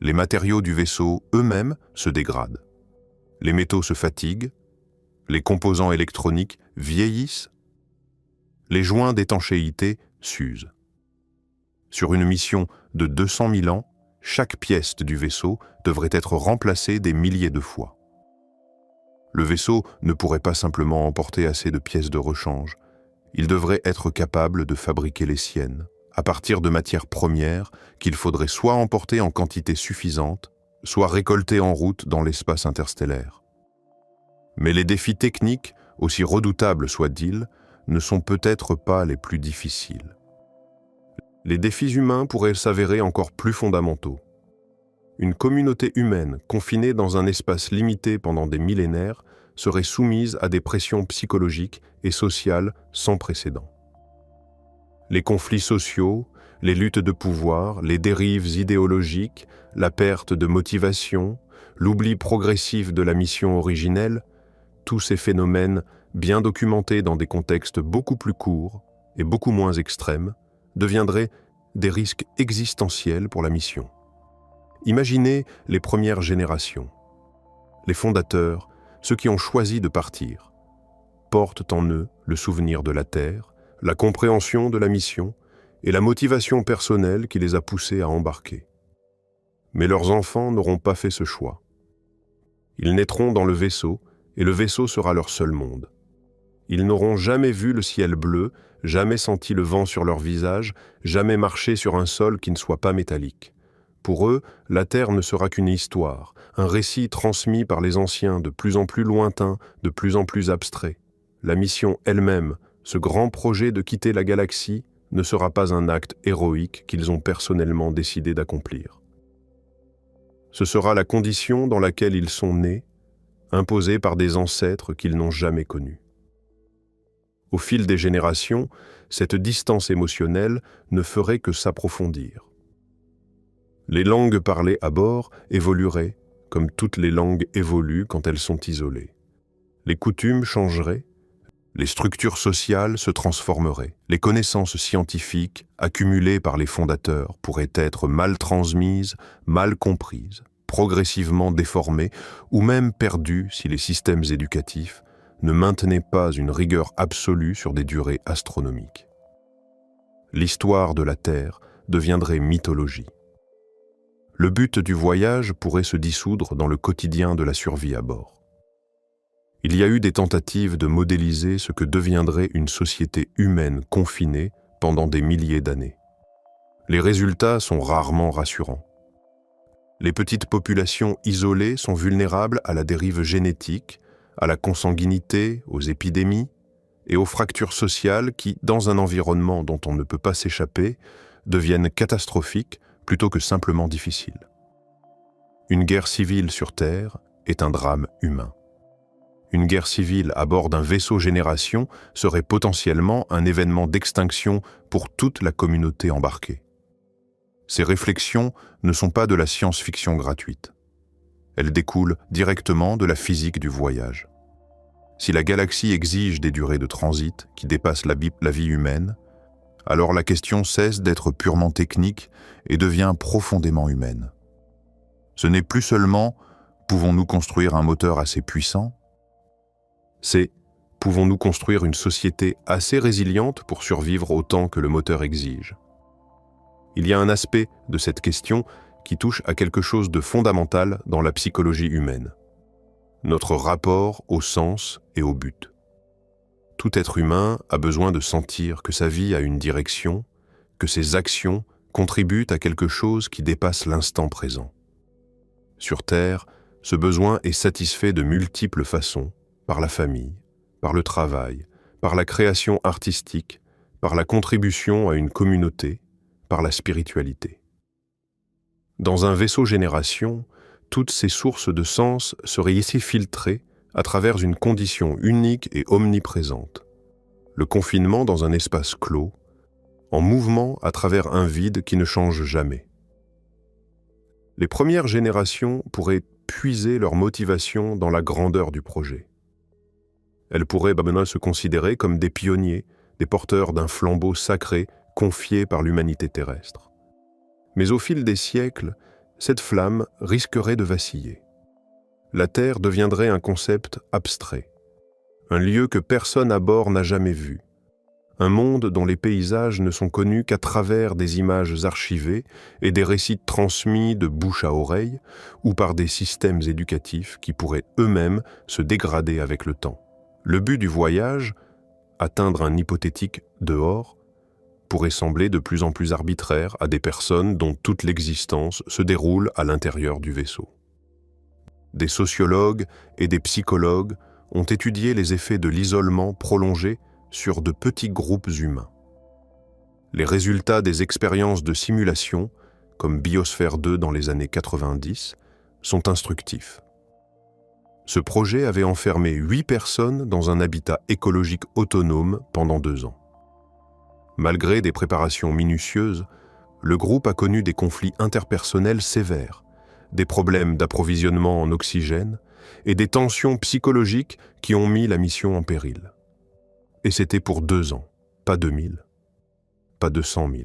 Les matériaux du vaisseau eux-mêmes se dégradent. Les métaux se fatiguent, les composants électroniques vieillissent, les joints d'étanchéité s'usent. Sur une mission de 200 000 ans, chaque pièce du vaisseau devrait être remplacée des milliers de fois. Le vaisseau ne pourrait pas simplement emporter assez de pièces de rechange. Il devrait être capable de fabriquer les siennes, à partir de matières premières qu'il faudrait soit emporter en quantité suffisante, soit récolter en route dans l'espace interstellaire. Mais les défis techniques, aussi redoutables soient-ils, ne sont peut-être pas les plus difficiles. Les défis humains pourraient s'avérer encore plus fondamentaux. Une communauté humaine confinée dans un espace limité pendant des millénaires serait soumise à des pressions psychologiques et sociales sans précédent. Les conflits sociaux, les luttes de pouvoir, les dérives idéologiques, la perte de motivation, l'oubli progressif de la mission originelle, tous ces phénomènes, bien documentés dans des contextes beaucoup plus courts et beaucoup moins extrêmes, deviendraient des risques existentiels pour la mission. Imaginez les premières générations. Les fondateurs, ceux qui ont choisi de partir, portent en eux le souvenir de la Terre, la compréhension de la mission et la motivation personnelle qui les a poussés à embarquer. Mais leurs enfants n'auront pas fait ce choix. Ils naîtront dans le vaisseau et le vaisseau sera leur seul monde. Ils n'auront jamais vu le ciel bleu, jamais senti le vent sur leur visage, jamais marché sur un sol qui ne soit pas métallique. Pour eux, la Terre ne sera qu'une histoire, un récit transmis par les anciens de plus en plus lointain, de plus en plus abstrait. La mission elle-même, ce grand projet de quitter la galaxie, ne sera pas un acte héroïque qu'ils ont personnellement décidé d'accomplir. Ce sera la condition dans laquelle ils sont nés, imposée par des ancêtres qu'ils n'ont jamais connus. Au fil des générations, cette distance émotionnelle ne ferait que s'approfondir. Les langues parlées à bord évolueraient, comme toutes les langues évoluent quand elles sont isolées. Les coutumes changeraient, Les structures sociales se transformeraient. Les connaissances scientifiques accumulées par les fondateurs pourraient être mal transmises, mal comprises, progressivement déformées ou même perdues si les systèmes éducatifs ne maintenaient pas une rigueur absolue sur des durées astronomiques. L'histoire de la Terre deviendrait mythologie. Le but du voyage pourrait se dissoudre dans le quotidien de la survie à bord. Il y a eu des tentatives de modéliser ce que deviendrait une société humaine confinée pendant des milliers d'années. Les résultats sont rarement rassurants. Les petites populations isolées sont vulnérables à la dérive génétique, à la consanguinité, aux épidémies et aux fractures sociales qui, dans un environnement dont on ne peut pas s'échapper, deviennent catastrophiques plutôt que simplement difficiles. Une guerre civile sur Terre est un drame humain. Une guerre civile à bord d'un vaisseau génération serait potentiellement un événement d'extinction pour toute la communauté embarquée. Ces réflexions ne sont pas de la science-fiction gratuite. Elles découlent directement de la physique du voyage. Si la galaxie exige des durées de transit qui dépassent la vie humaine, alors la question cesse d'être purement technique et devient profondément humaine. Ce n'est plus seulement « pouvons-nous construire un moteur assez puissant ?» C'est « pouvons-nous construire une société assez résiliente pour survivre autant que le moteur exige ?» Il y a un aspect de cette question qui touche à quelque chose de fondamental dans la psychologie humaine. Notre rapport au sens et au but. Tout être humain a besoin de sentir que sa vie a une direction, que ses actions contribuent à quelque chose qui dépasse l'instant présent. Sur Terre, ce besoin est satisfait de multiples façons, par la famille, par le travail, par la création artistique, par la contribution à une communauté, par la spiritualité. Dans un vaisseau génération, toutes ces sources de sens seraient ici filtrées à travers une condition unique et omniprésente, le confinement dans un espace clos, en mouvement à travers un vide qui ne change jamais. Les premières générations pourraient puiser leur motivation dans la grandeur du projet. Elles pourraient maintenant se considérer comme des pionniers, des porteurs d'un flambeau sacré confié par l'humanité terrestre. Mais au fil des siècles, cette flamme risquerait de vaciller. La Terre deviendrait un concept abstrait, un lieu que personne à bord n'a jamais vu, un monde dont les paysages ne sont connus qu'à travers des images archivées et des récits transmis de bouche à oreille ou par des systèmes éducatifs qui pourraient eux-mêmes se dégrader avec le temps. Le but du voyage, atteindre un hypothétique dehors, pourrait sembler de plus en plus arbitraire à des personnes dont toute l'existence se déroule à l'intérieur du vaisseau. Des sociologues et des psychologues ont étudié les effets de l'isolement prolongé sur de petits groupes humains. Les résultats des expériences de simulation, comme Biosphère 2 dans les années 90, sont instructifs. Ce projet avait enfermé 8 personnes dans un habitat écologique autonome pendant 2 ans. Malgré des préparations minutieuses, le groupe a connu des conflits interpersonnels sévères, des problèmes d'approvisionnement en oxygène et des tensions psychologiques qui ont mis la mission en péril. Et c'était pour 2 ans, pas 2000, pas 200 000.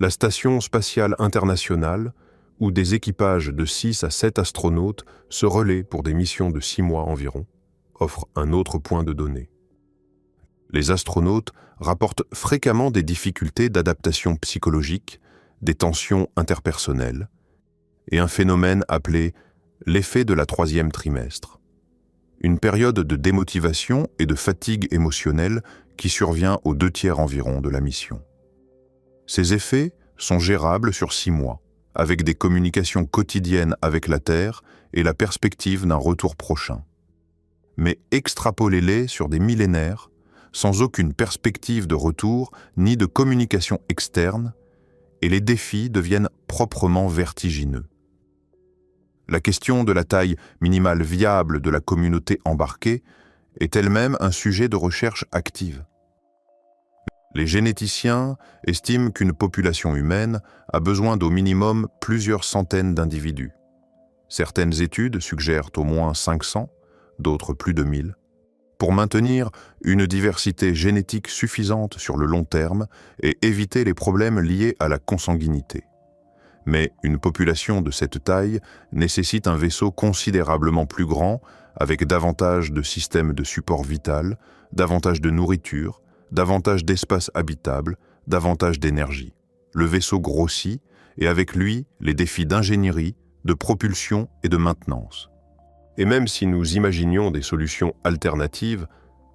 La Station spatiale internationale, où des équipages de 6 à 7 astronautes se relaient pour des missions de 6 mois environ, offre un autre point de données. Les astronautes rapportent fréquemment des difficultés d'adaptation psychologique, des tensions interpersonnelles et un phénomène appelé l'effet de la 3e trimestre, une période de démotivation et de fatigue émotionnelle qui survient aux 2/3 environ de la mission. Ces effets sont gérables sur 6 mois, avec des communications quotidiennes avec la Terre et la perspective d'un retour prochain. Mais extrapolez-les sur des millénaires, sans aucune perspective de retour ni de communication externe, et les défis deviennent proprement vertigineux. La question de la taille minimale viable de la communauté embarquée est elle-même un sujet de recherche active. Les généticiens estiment qu'une population humaine a besoin d'au minimum plusieurs centaines d'individus. Certaines études suggèrent au moins 500, d'autres plus de 1000. pour maintenir une diversité génétique suffisante sur le long terme et éviter les problèmes liés à la consanguinité. Mais une population de cette taille nécessite un vaisseau considérablement plus grand, avec davantage de systèmes de support vital, davantage de nourriture, davantage d'espace habitable, davantage d'énergie. Le vaisseau grossit, et avec lui, les défis d'ingénierie, de propulsion et de maintenance. Et même si nous imaginions des solutions alternatives,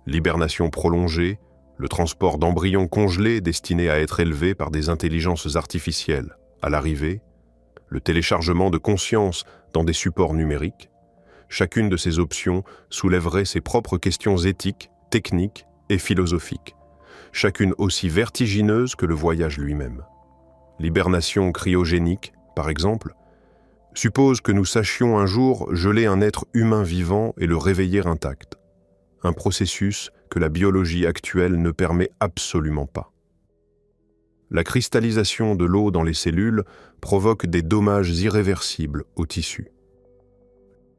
l'hibernation prolongée, le transport d'embryons congelés destinés à être élevés par des intelligences artificielles, à l'arrivée, le téléchargement de conscience dans des supports numériques, chacune de ces options soulèverait ses propres questions éthiques, techniques et philosophiques, chacune aussi vertigineuse que le voyage lui-même. L'hibernation cryogénique, par exemple, suppose que nous sachions un jour geler un être humain vivant et le réveiller intact, un processus que la biologie actuelle ne permet absolument pas. La cristallisation de l'eau dans les cellules provoque des dommages irréversibles aux tissus.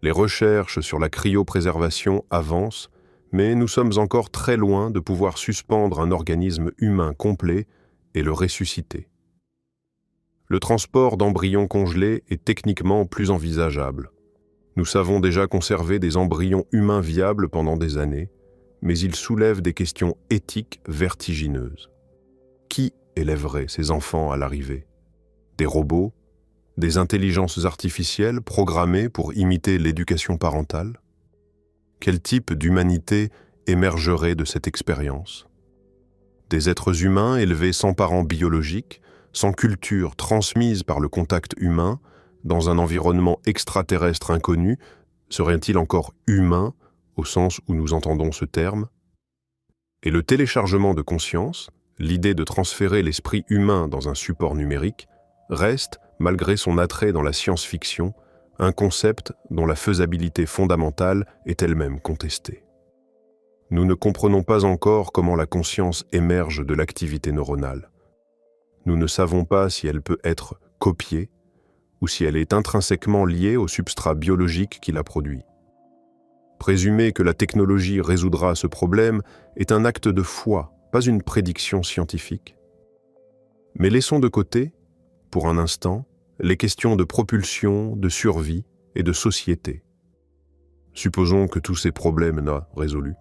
Les recherches sur la cryopréservation avancent, mais nous sommes encore très loin de pouvoir suspendre un organisme humain complet et le ressusciter. Le transport d'embryons congelés est techniquement plus envisageable. Nous savons déjà conserver des embryons humains viables pendant des années, mais ils soulèvent des questions éthiques vertigineuses. Qui élèverait ces enfants à l'arrivée? Des robots? Des intelligences artificielles programmées pour imiter l'éducation parentale? Quel type d'humanité émergerait de cette expérience? Des êtres humains élevés sans parents biologiques, sans culture transmise par le contact humain, dans un environnement extraterrestre inconnu, seraient-ils encore humains au sens où nous entendons ce terme? Et le téléchargement de conscience, l'idée de transférer l'esprit humain dans un support numérique, reste, malgré son attrait dans la science-fiction, un concept dont la faisabilité fondamentale est elle-même contestée. Nous ne comprenons pas encore comment la conscience émerge de l'activité neuronale. Nous ne savons pas si elle peut être copiée ou si elle est intrinsèquement liée au substrat biologique qui la produit. Présumer que la technologie résoudra ce problème est un acte de foi, pas une prédiction scientifique. Mais laissons de côté, pour un instant, les questions de propulsion, de survie et de société. Supposons que tous ces problèmes soient résolus.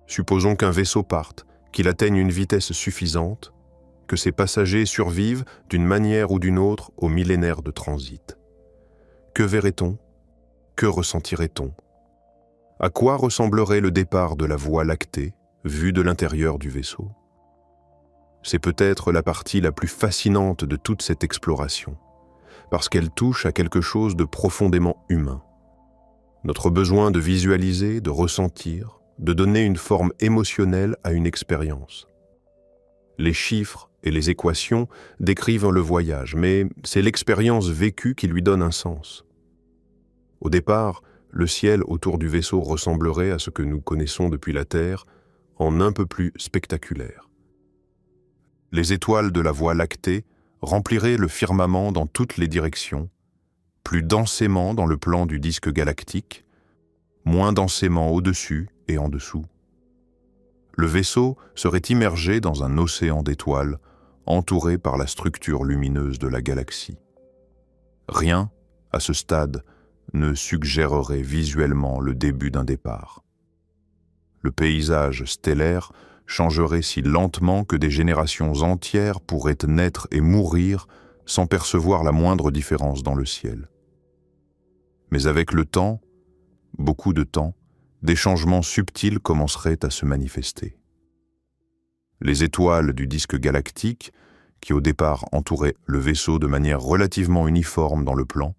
Supposons qu'un vaisseau parte, qu'il atteigne une vitesse suffisante, que ses passagers survivent d'une manière ou d'une autre au millénaire de transit. Que verrait-on? Que ressentirait-on? À quoi ressemblerait le départ de la Voie lactée, vu de l'intérieur du vaisseau? C'est peut-être la partie la plus fascinante de toute cette exploration, parce qu'elle touche à quelque chose de profondément humain. Notre besoin de visualiser, de ressentir, de donner une forme émotionnelle à une expérience. Les chiffres et les équations décrivent le voyage, mais c'est l'expérience vécue qui lui donne un sens. Au départ, le ciel autour du vaisseau ressemblerait à ce que nous connaissons depuis la Terre, en un peu plus spectaculaire. Les étoiles de la Voie lactée rempliraient le firmament dans toutes les directions, plus densément dans le plan du disque galactique, moins densément au-dessus et en dessous. Le vaisseau serait immergé dans un océan d'étoiles, entouré par la structure lumineuse de la galaxie. Rien, à ce stade, ne suggérerait visuellement le début d'un départ. Le paysage stellaire changerait si lentement que des générations entières pourraient naître et mourir sans percevoir la moindre différence dans le ciel. Mais avec le temps, beaucoup de temps, des changements subtils commenceraient à se manifester. Les étoiles du disque galactique, qui au départ entouraient le vaisseau de manière relativement uniforme dans le plan,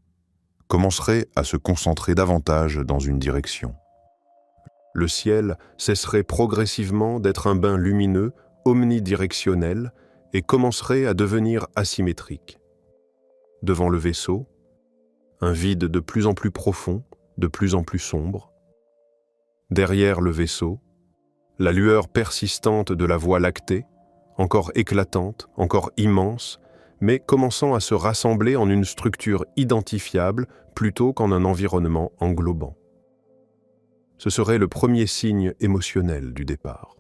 commenceraient à se concentrer davantage dans une direction. Le ciel cesserait progressivement d'être un bain lumineux, omnidirectionnel, et commencerait à devenir asymétrique. Devant le vaisseau, un vide de plus en plus profond, de plus en plus sombre. Derrière le vaisseau, la lueur persistante de la Voie lactée, encore éclatante, encore immense, mais commençant à se rassembler en une structure identifiable plutôt qu'en un environnement englobant. Ce serait le premier signe émotionnel du départ.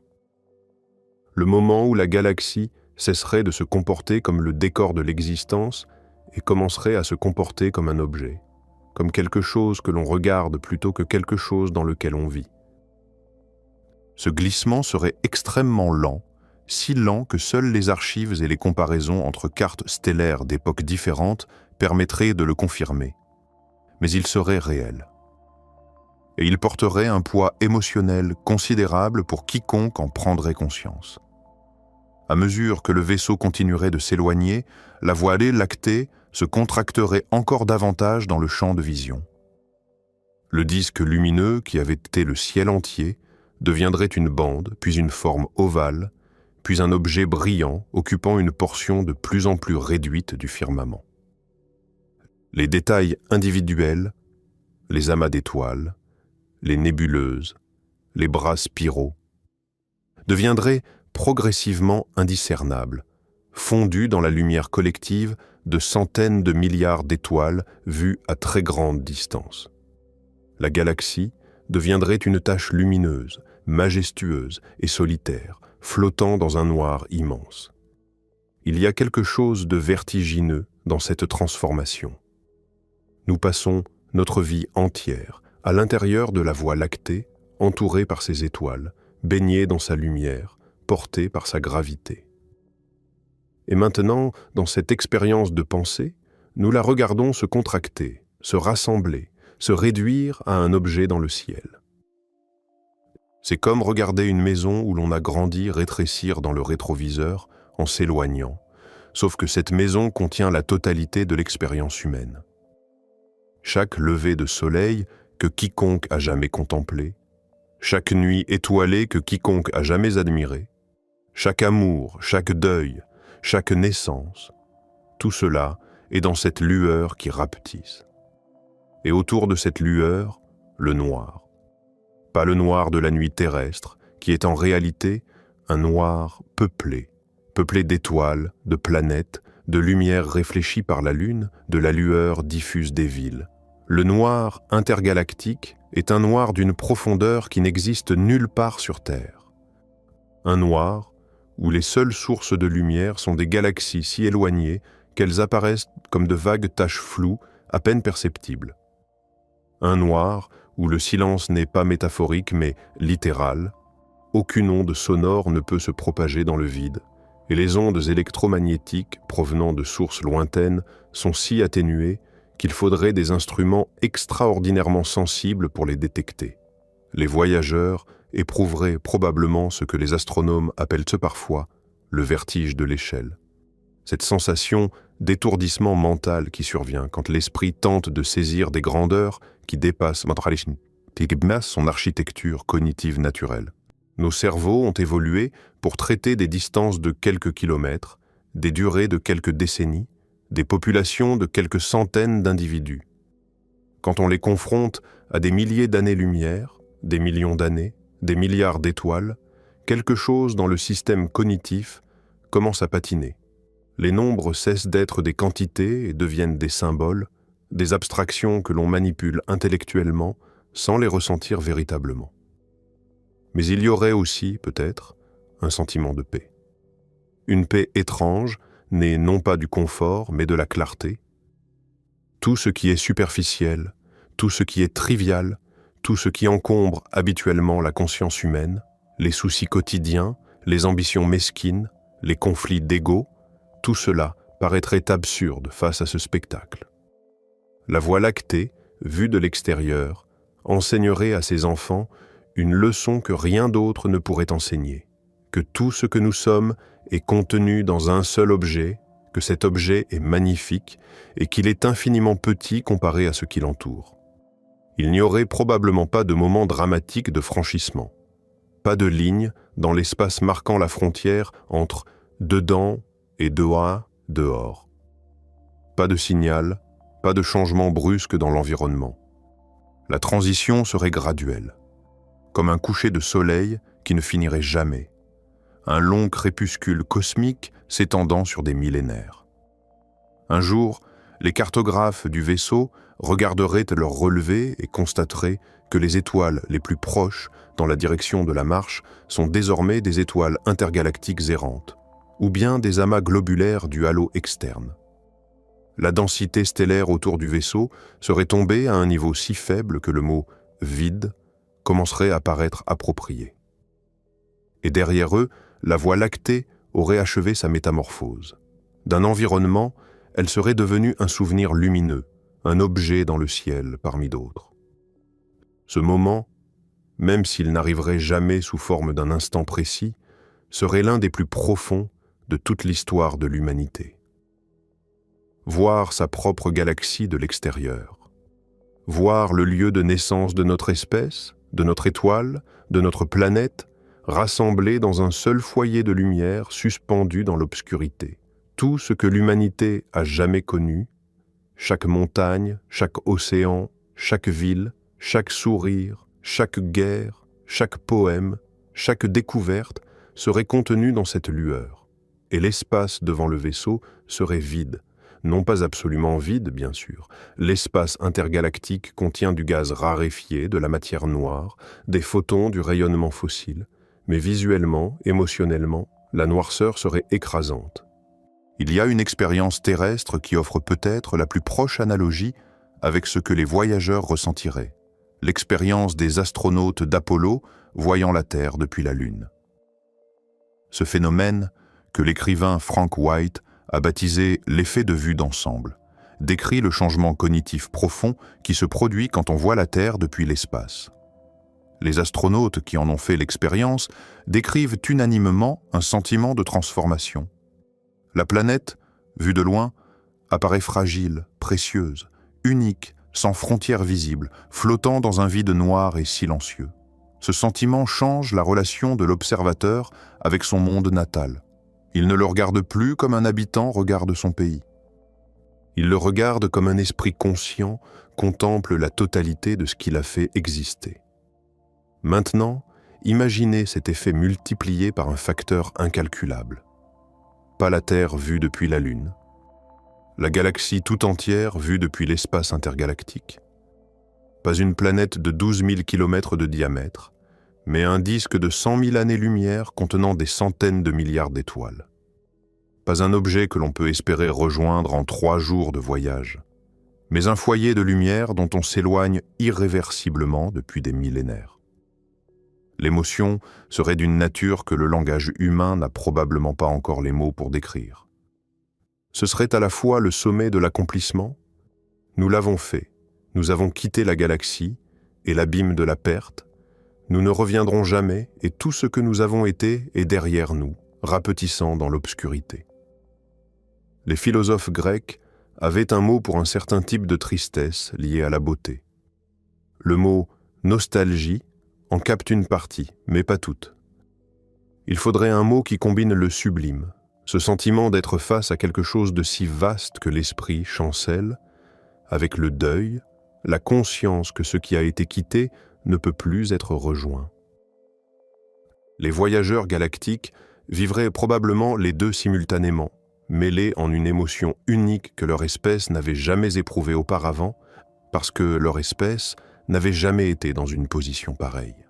Le moment où la galaxie cesserait de se comporter comme le décor de l'existence et commencerait à se comporter comme un objet, comme quelque chose que l'on regarde plutôt que quelque chose dans lequel on vit. Ce glissement serait extrêmement lent, si lent que seules les archives et les comparaisons entre cartes stellaires d'époques différentes permettraient de le confirmer. Mais il serait réel. Et il porterait un poids émotionnel considérable pour quiconque en prendrait conscience. À mesure que le vaisseau continuerait de s'éloigner, la voilée lactée se contracterait encore davantage dans le champ de vision. Le disque lumineux, qui avait été le ciel entier, deviendrait une bande, puis une forme ovale, puis un objet brillant occupant une portion de plus en plus réduite du firmament. Les détails individuels, les amas d'étoiles, les nébuleuses, les bras spiraux, deviendraient progressivement indiscernables, fondus dans la lumière collective de centaines de milliards d'étoiles vues à très grande distance. La galaxie deviendrait une tache lumineuse, majestueuse et solitaire, flottant dans un noir immense. Il y a quelque chose de vertigineux dans cette transformation. Nous passons notre vie entière à l'intérieur de la Voie lactée, entourée par ses étoiles, baignée dans sa lumière, portée par sa gravité. Et maintenant, dans cette expérience de pensée, nous la regardons se contracter, se rassembler, se réduire à un objet dans le ciel. C'est comme regarder une maison où l'on a grandi rétrécir dans le rétroviseur en s'éloignant, sauf que cette maison contient la totalité de l'expérience humaine. Chaque lever de soleil que quiconque a jamais contemplé, chaque nuit étoilée que quiconque a jamais admirée, chaque amour, chaque deuil, chaque naissance, tout cela est dans cette lueur qui rapetisse. Et autour de cette lueur, le noir. Pas le noir de la nuit terrestre, qui est en réalité un noir peuplé d'étoiles, de planètes, de lumière réfléchie par la lune, de la lueur diffuse des villes. Le noir intergalactique est un noir d'une profondeur qui n'existe nulle part sur Terre. Un noir où les seules sources de lumière sont des galaxies si éloignées qu'elles apparaissent comme de vagues taches floues, à peine perceptibles. Un noir où le silence n'est pas métaphorique mais littéral. Aucune onde sonore ne peut se propager dans le vide, et les ondes électromagnétiques provenant de sources lointaines sont si atténuées qu'il faudrait des instruments extraordinairement sensibles pour les détecter. Les voyageurs éprouveraient probablement ce que les astronomes appellent parfois le vertige de l'échelle. Cette sensation d'étourdissement mental qui survient quand l'esprit tente de saisir des grandeurs qui dépassent son architecture cognitive naturelle. Nos cerveaux ont évolué pour traiter des distances de quelques kilomètres, des durées de quelques décennies, des populations de quelques centaines d'individus. Quand on les confronte à des milliers d'années-lumière, des millions d'années, des milliards d'étoiles, quelque chose dans le système cognitif commence à patiner. Les nombres cessent d'être des quantités et deviennent des symboles, des abstractions que l'on manipule intellectuellement sans les ressentir véritablement. Mais il y aurait aussi, peut-être, un sentiment de paix. Une paix étrange, née non pas du confort, mais de la clarté. Tout ce qui est superficiel, tout ce qui est trivial, tout ce qui encombre habituellement la conscience humaine, les soucis quotidiens, les ambitions mesquines, les conflits d'ego, tout cela paraîtrait absurde face à ce spectacle. La Voie lactée, vue de l'extérieur, enseignerait à ses enfants une leçon que rien d'autre ne pourrait enseigner, que tout ce que nous sommes est contenu dans un seul objet, que cet objet est magnifique et qu'il est infiniment petit comparé à ce qui l'entoure. Il n'y aurait probablement pas de moment dramatique de franchissement, pas de ligne dans l'espace marquant la frontière entre dedans et dehors. Pas de signal, pas de changement brusque dans l'environnement. La transition serait graduelle, comme un coucher de soleil qui ne finirait jamais, un long crépuscule cosmique s'étendant sur des millénaires. Un jour, Les cartographes du vaisseau regarderaient leur relevé et constateraient que les étoiles les plus proches dans la direction de la marche sont désormais des étoiles intergalactiques errantes, ou bien des amas globulaires du halo externe. La densité stellaire autour du vaisseau serait tombée à un niveau si faible que le mot « vide » commencerait à paraître approprié. Et derrière eux, la Voie lactée aurait achevé sa métamorphose. D'un environnement, elle serait devenue un souvenir lumineux, un objet dans le ciel parmi d'autres. Ce moment, même s'il n'arriverait jamais sous forme d'un instant précis, serait l'un des plus profonds de toute l'histoire de l'humanité. Voir sa propre galaxie de l'extérieur, voir le lieu de naissance de notre espèce, de notre étoile, de notre planète, rassemblés dans un seul foyer de lumière suspendu dans l'obscurité. Tout ce que l'humanité a jamais connu, chaque montagne, chaque océan, chaque ville, chaque sourire, chaque guerre, chaque poème, chaque découverte serait contenu dans cette lueur. Et l'espace devant le vaisseau serait vide. Non pas absolument vide, bien sûr. L'espace intergalactique contient du gaz raréfié, de la matière noire, des photons du rayonnement fossile. Mais visuellement, émotionnellement, la noirceur serait écrasante. Il y a une expérience terrestre qui offre peut-être la plus proche analogie avec ce que les voyageurs ressentiraient, l'expérience des astronautes d'Apollo voyant la Terre depuis la Lune. Ce phénomène, que l'écrivain Frank White a baptisé l'effet de vue d'ensemble, décrit le changement cognitif profond qui se produit quand on voit la Terre depuis l'espace. Les astronautes qui en ont fait l'expérience décrivent unanimement un sentiment de transformation. La planète, vue de loin, apparaît fragile, précieuse, unique, sans frontières visibles, flottant dans un vide noir et silencieux. Ce sentiment change la relation de l'observateur avec son monde natal. Il ne le regarde plus comme un habitant regarde son pays. Il le regarde comme un esprit conscient contemple la totalité de ce qu'il a fait exister. Maintenant, imaginez cet effet multiplié par un facteur incalculable. Pas la Terre vue depuis la Lune, la galaxie tout entière vue depuis l'espace intergalactique, pas une planète de 12 000 km de diamètre, mais un disque de 100 000 années-lumière contenant des centaines de milliards d'étoiles. Pas un objet que l'on peut espérer rejoindre en 3 jours de voyage, mais un foyer de lumière dont on s'éloigne irréversiblement depuis des millénaires. L'émotion serait d'une nature que le langage humain n'a probablement pas encore les mots pour décrire. Ce serait à la fois le sommet de l'accomplissement. Nous l'avons fait, nous avons quitté la galaxie et l'abîme de la perte. Nous ne reviendrons jamais et tout ce que nous avons été est derrière nous, rapetissant dans l'obscurité. Les philosophes grecs avaient un mot pour un certain type de tristesse liée à la beauté. Le mot « nostalgie » en capte une partie, mais pas toute. Il faudrait un mot qui combine le sublime, ce sentiment d'être face à quelque chose de si vaste que l'esprit chancelle, avec le deuil, la conscience que ce qui a été quitté ne peut plus être rejoint. Les voyageurs galactiques vivraient probablement les deux simultanément, mêlés en une émotion unique que leur espèce n'avait jamais éprouvée auparavant, parce que leur espèce n'avait jamais été dans une position pareille.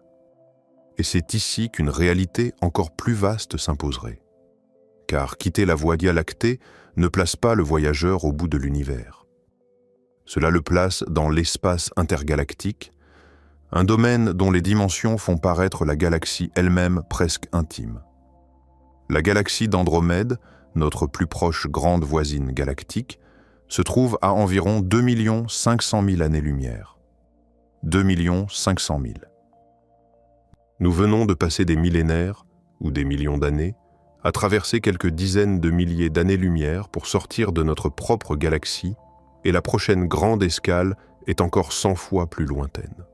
Et c'est ici qu'une réalité encore plus vaste s'imposerait. Car quitter la Voie lactée ne place pas le voyageur au bout de l'univers. Cela le place dans l'espace intergalactique, un domaine dont les dimensions font paraître la galaxie elle-même presque intime. La galaxie d'Andromède, notre plus proche grande voisine galactique, se trouve à environ 2 500 000 années-lumière. 2 500 000. Nous venons de passer des millénaires, ou des millions d'années, à traverser quelques dizaines de milliers d'années-lumière pour sortir de notre propre galaxie, et la prochaine grande escale est encore 100 fois plus lointaine.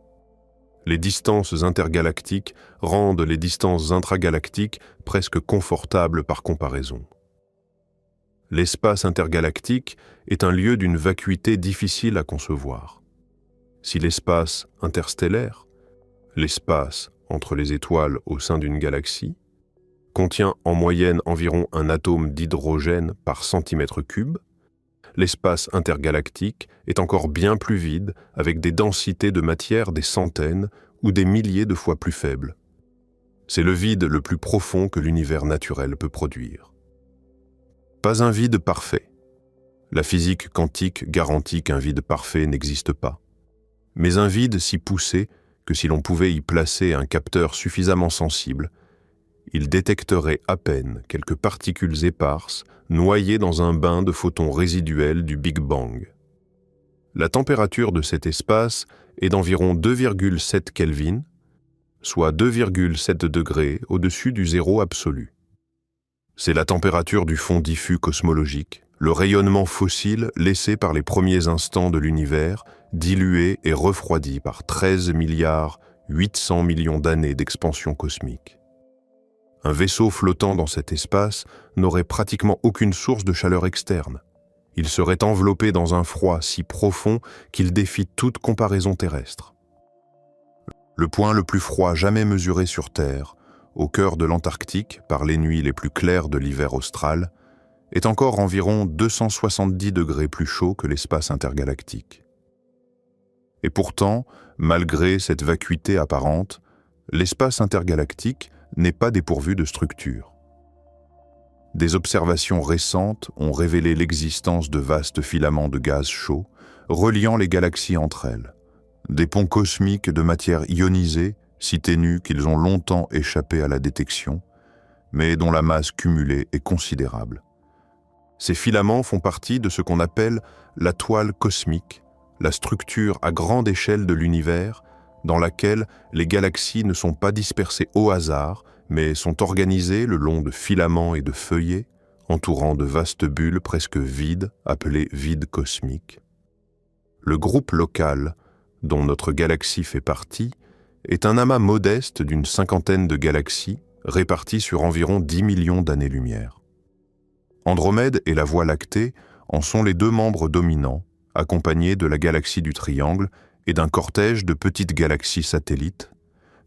Les distances intergalactiques rendent les distances intragalactiques presque confortables par comparaison. L'espace intergalactique est un lieu d'une vacuité difficile à concevoir. Si l'espace interstellaire, l'espace entre les étoiles au sein d'une galaxie, contient en moyenne environ un atome d'hydrogène par centimètre cube, l'espace intergalactique est encore bien plus vide, avec des densités de matière des centaines ou des milliers de fois plus faibles. C'est le vide le plus profond que l'univers naturel peut produire. Pas un vide parfait. La physique quantique garantit qu'un vide parfait n'existe pas. Mais un vide si poussé que si l'on pouvait y placer un capteur suffisamment sensible, il détecterait à peine quelques particules éparses noyées dans un bain de photons résiduels du Big Bang. La température de cet espace est d'environ 2,7 Kelvin, soit 2,7 degrés au-dessus du zéro absolu. C'est la température du fond diffus cosmologique, le rayonnement fossile laissé par les premiers instants de l'univers, dilué et refroidi par 13 milliards 800 millions d'années d'expansion cosmique. Un vaisseau flottant dans cet espace n'aurait pratiquement aucune source de chaleur externe. Il serait enveloppé dans un froid si profond qu'il défie toute comparaison terrestre. Le point le plus froid jamais mesuré sur Terre, au cœur de l'Antarctique, par les nuits les plus claires de l'hiver austral, est encore environ 270 degrés plus chaud que l'espace intergalactique. Et pourtant, malgré cette vacuité apparente, l'espace intergalactique n'est pas dépourvu de structure. Des observations récentes ont révélé l'existence de vastes filaments de gaz chaud reliant les galaxies entre elles, des ponts cosmiques de matière ionisée, si ténus qu'ils ont longtemps échappé à la détection, mais dont la masse cumulée est considérable. Ces filaments font partie de ce qu'on appelle la toile cosmique, la structure à grande échelle de l'univers, dans laquelle les galaxies ne sont pas dispersées au hasard, mais sont organisées le long de filaments et de feuillets, entourant de vastes bulles presque vides, appelées vides cosmiques. Le groupe local, dont notre galaxie fait partie, est un amas modeste d'une cinquantaine de galaxies, réparties sur environ 10 millions d'années-lumière. Andromède et la Voie lactée en sont les deux membres dominants, accompagnés de la galaxie du Triangle et d'un cortège de petites galaxies satellites,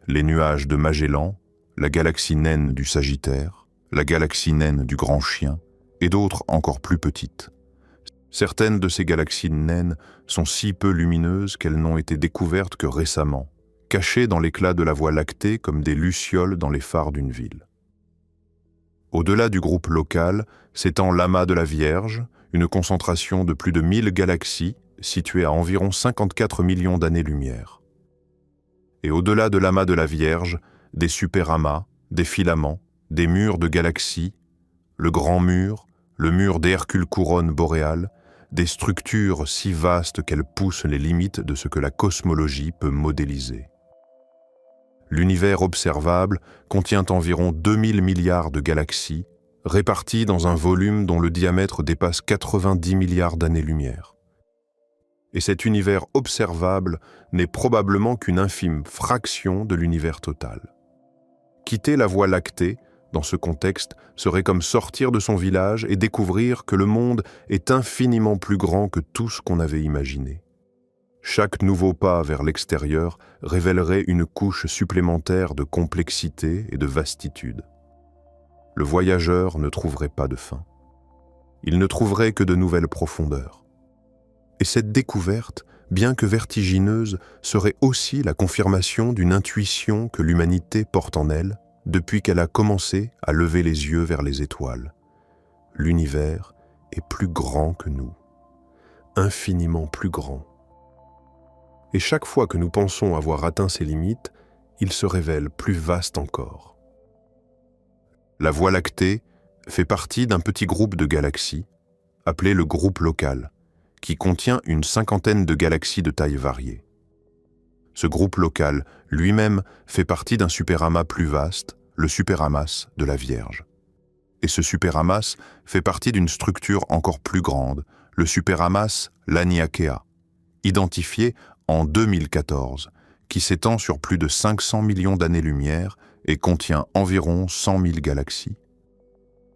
les nuages de Magellan, la galaxie naine du Sagittaire, la galaxie naine du Grand Chien et d'autres encore plus petites. Certaines de ces galaxies naines sont si peu lumineuses qu'elles n'ont été découvertes que récemment, cachées dans l'éclat de la Voie lactée comme des lucioles dans les phares d'une ville. Au-delà du groupe local s'étend l'amas de la Vierge, une concentration de plus de 1000 galaxies située à environ 54 millions d'années-lumière. Et au-delà de l'amas de la Vierge, des superamas, des filaments, des murs de galaxies, le grand mur, le mur des Hercule couronnes boréales, des structures si vastes qu'elles poussent les limites de ce que la cosmologie peut modéliser. L'univers observable contient environ 2000 milliards de galaxies, réparties dans un volume dont le diamètre dépasse 90 milliards d'années-lumière. Et cet univers observable n'est probablement qu'une infime fraction de l'univers total. Quitter la Voie lactée, dans ce contexte, serait comme sortir de son village et découvrir que le monde est infiniment plus grand que tout ce qu'on avait imaginé. Chaque nouveau pas vers l'extérieur révélerait une couche supplémentaire de complexité et de vastitude. Le voyageur ne trouverait pas de fin. Il ne trouverait que de nouvelles profondeurs. Et cette découverte, bien que vertigineuse, serait aussi la confirmation d'une intuition que l'humanité porte en elle depuis qu'elle a commencé à lever les yeux vers les étoiles. L'univers est plus grand que nous, infiniment plus grand. Et chaque fois que nous pensons avoir atteint ses limites, il se révèle plus vaste encore. La Voie lactée fait partie d'un petit groupe de galaxies, appelé le groupe local, qui contient une cinquantaine de galaxies de taille variée. Ce groupe local, lui-même, fait partie d'un superamas plus vaste, le superamas de la Vierge. Et ce superamas fait partie d'une structure encore plus grande, le superamas Laniakea, identifié en 2014, qui s'étend sur plus de 500 millions d'années-lumière et contient environ 100 000 galaxies.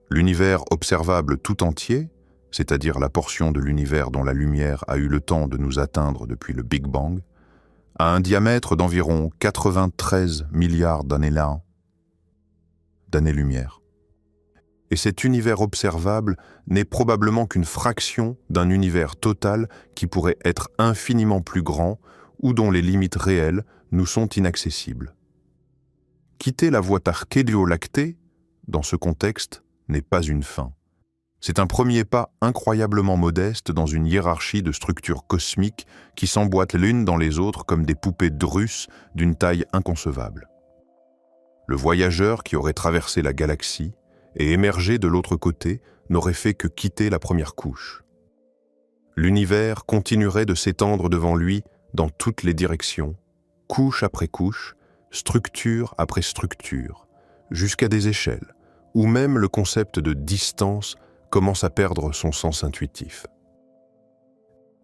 L'univers observable tout entier, c'est-à-dire la portion de l'univers dont la lumière a eu le temps de nous atteindre depuis le Big Bang, a un diamètre d'environ 93 milliards d'années-lumière. Et cet univers observable n'est probablement qu'une fraction d'un univers total qui pourrait être infiniment plus grand ou dont les limites réelles nous sont inaccessibles. Quitter la Voie lactée, dans ce contexte, n'est pas une fin. C'est un premier pas incroyablement modeste dans une hiérarchie de structures cosmiques qui s'emboîtent l'une dans les autres comme des poupées de Russes d'une taille inconcevable. Le voyageur qui aurait traversé la galaxie et émergé de l'autre côté n'aurait fait que quitter la première couche. L'univers continuerait de s'étendre devant lui dans toutes les directions, couche après couche, structure après structure, jusqu'à des échelles, où même le concept de distance commence à perdre son sens intuitif.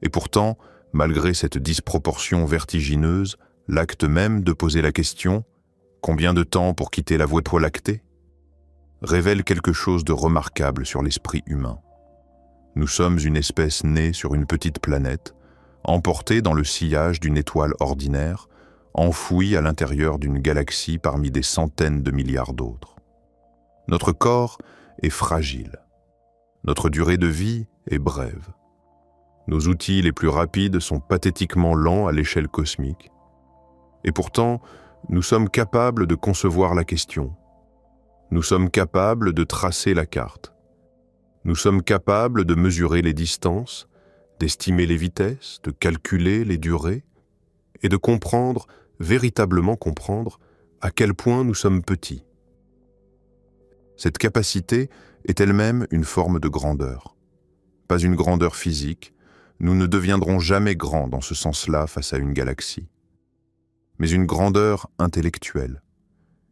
Et pourtant, malgré cette disproportion vertigineuse, l'acte même de poser la question « Combien de temps pour quitter la Voie lactée ?» révèle quelque chose de remarquable sur l'esprit humain. Nous sommes une espèce née sur une petite planète, emportée dans le sillage d'une étoile ordinaire, enfouie à l'intérieur d'une galaxie parmi des centaines de milliards d'autres. Notre corps est fragile. Notre durée de vie est brève. Nos outils les plus rapides sont pathétiquement lents à l'échelle cosmique. Et pourtant, nous sommes capables de concevoir la question. Nous sommes capables de tracer la carte. Nous sommes capables de mesurer les distances, d'estimer les vitesses, de calculer les durées et de comprendre, véritablement comprendre, à quel point nous sommes petits. Cette capacité est elle-même une forme de grandeur. Pas une grandeur physique, nous ne deviendrons jamais grands dans ce sens-là face à une galaxie. Mais une grandeur intellectuelle,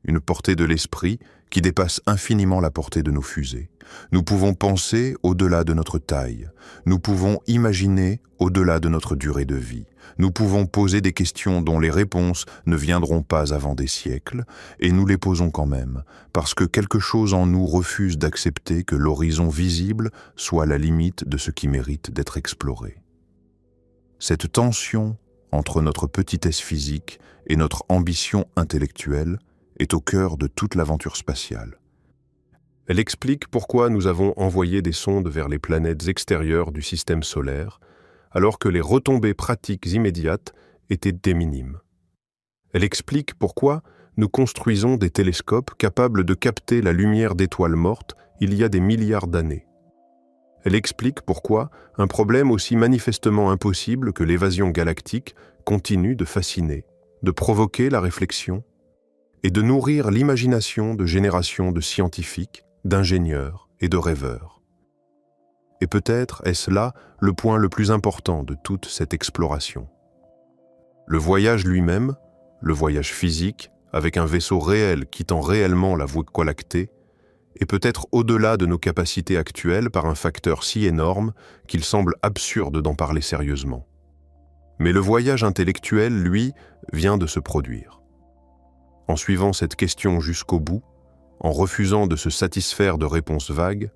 une portée de l'esprit qui dépasse infiniment la portée de nos fusées. Nous pouvons penser au-delà de notre taille. Nous pouvons imaginer au-delà de notre durée de vie. Nous pouvons poser des questions dont les réponses ne viendront pas avant des siècles, et nous les posons quand même, parce que quelque chose en nous refuse d'accepter que l'horizon visible soit la limite de ce qui mérite d'être exploré. Cette tension entre notre petitesse physique et notre ambition intellectuelle est au cœur de toute l'aventure spatiale. Elle explique pourquoi nous avons envoyé des sondes vers les planètes extérieures du système solaire, alors que les retombées pratiques immédiates étaient des minimes. Elle explique pourquoi nous construisons des télescopes capables de capter la lumière d'étoiles mortes il y a des milliards d'années. Elle explique pourquoi un problème aussi manifestement impossible que l'évasion galactique continue de fasciner, de provoquer la réflexion et de nourrir l'imagination de générations de scientifiques, d'ingénieurs et de rêveurs. Et peut-être est-ce là le point le plus important de toute cette exploration. Le voyage lui-même, le voyage physique, avec un vaisseau réel quittant réellement la Voie lactée, est peut-être au-delà de nos capacités actuelles par un facteur si énorme qu'il semble absurde d'en parler sérieusement. Mais le voyage intellectuel, lui, vient de se produire. En suivant cette question jusqu'au bout, en refusant de se satisfaire de réponses vagues,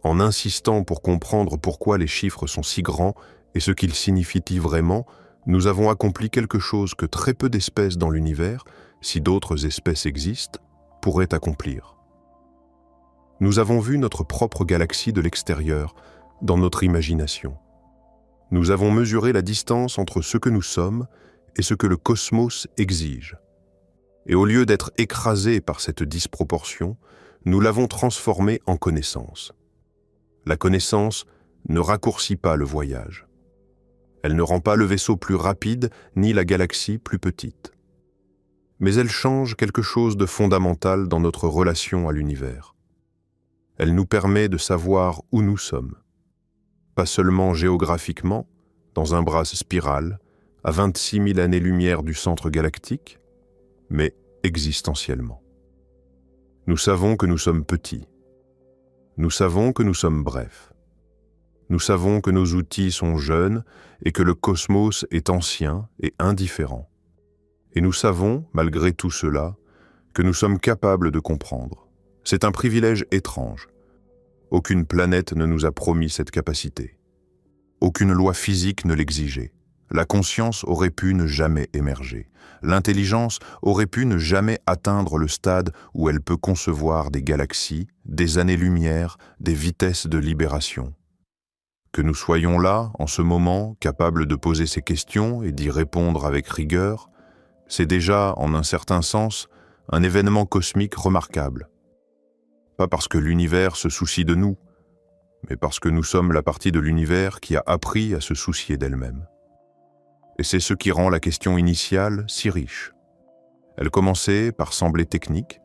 en insistant pour comprendre pourquoi les chiffres sont si grands et ce qu'ils signifient vraiment, nous avons accompli quelque chose que très peu d'espèces dans l'univers, si d'autres espèces existent, pourraient accomplir. Nous avons vu notre propre galaxie de l'extérieur, dans notre imagination. Nous avons mesuré la distance entre ce que nous sommes et ce que le cosmos exige. Et au lieu d'être écrasés par cette disproportion, nous l'avons transformée en connaissance. La connaissance ne raccourcit pas le voyage. Elle ne rend pas le vaisseau plus rapide, ni la galaxie plus petite. Mais elle change quelque chose de fondamental dans notre relation à l'univers. Elle nous permet de savoir où nous sommes. Pas seulement géographiquement, dans un bras spirale, à 26 000 années-lumière du centre galactique, mais existentiellement. Nous savons que nous sommes petits. Nous savons que nous sommes brefs. Nous savons que nos outils sont jeunes et que le cosmos est ancien et indifférent. Et nous savons, malgré tout cela, que nous sommes capables de comprendre. C'est un privilège étrange. Aucune planète ne nous a promis cette capacité. Aucune loi physique ne l'exigeait. La conscience aurait pu ne jamais émerger. L'intelligence aurait pu ne jamais atteindre le stade où elle peut concevoir des galaxies, des années-lumière, des vitesses de libération. Que nous soyons là, en ce moment, capables de poser ces questions et d'y répondre avec rigueur, c'est déjà, en un certain sens, un événement cosmique remarquable. Pas parce que l'univers se soucie de nous, mais parce que nous sommes la partie de l'univers qui a appris à se soucier d'elle-même. Et c'est ce qui rend la question initiale si riche. Elle commençait par sembler technique,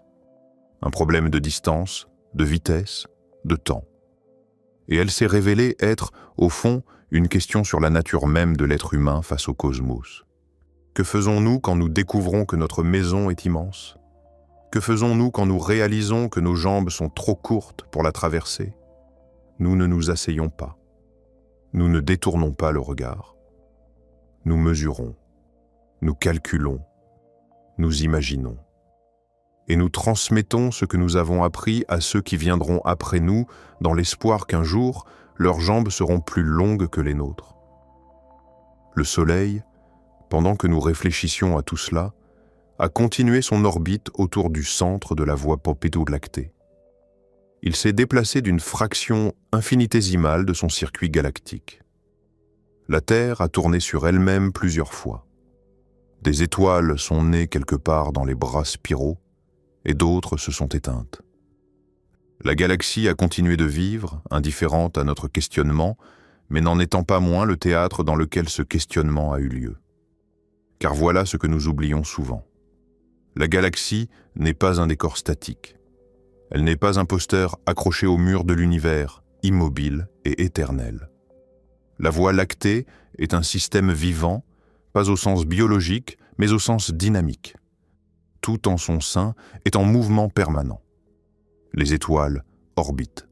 un problème de distance, de vitesse, de temps. Et elle s'est révélée être, au fond, une question sur la nature même de l'être humain face au cosmos. Que faisons-nous quand nous découvrons que notre maison est immense ? Que faisons-nous quand nous réalisons que nos jambes sont trop courtes pour la traverser ? Nous ne nous asseyons pas. Nous ne détournons pas le regard. Nous mesurons, nous calculons, nous imaginons. Et nous transmettons ce que nous avons appris à ceux qui viendront après nous, dans l'espoir qu'un jour, leurs jambes seront plus longues que les nôtres. Le Soleil, pendant que nous réfléchissions à tout cela, a continué son orbite autour du centre de la voie Pompidou-Lactée. Il s'est déplacé d'une fraction infinitésimale de son circuit galactique. La Terre a tourné sur elle-même plusieurs fois. Des étoiles sont nées quelque part dans les bras spiraux, et d'autres se sont éteintes. La galaxie a continué de vivre, indifférente à notre questionnement, mais n'en étant pas moins le théâtre dans lequel ce questionnement a eu lieu. Car voilà ce que nous oublions souvent. La galaxie n'est pas un décor statique. Elle n'est pas un poster accroché au mur de l'univers, immobile et éternel. La Voie lactée est un système vivant, pas au sens biologique, mais au sens dynamique. Tout en son sein est en mouvement permanent. Les étoiles orbitent.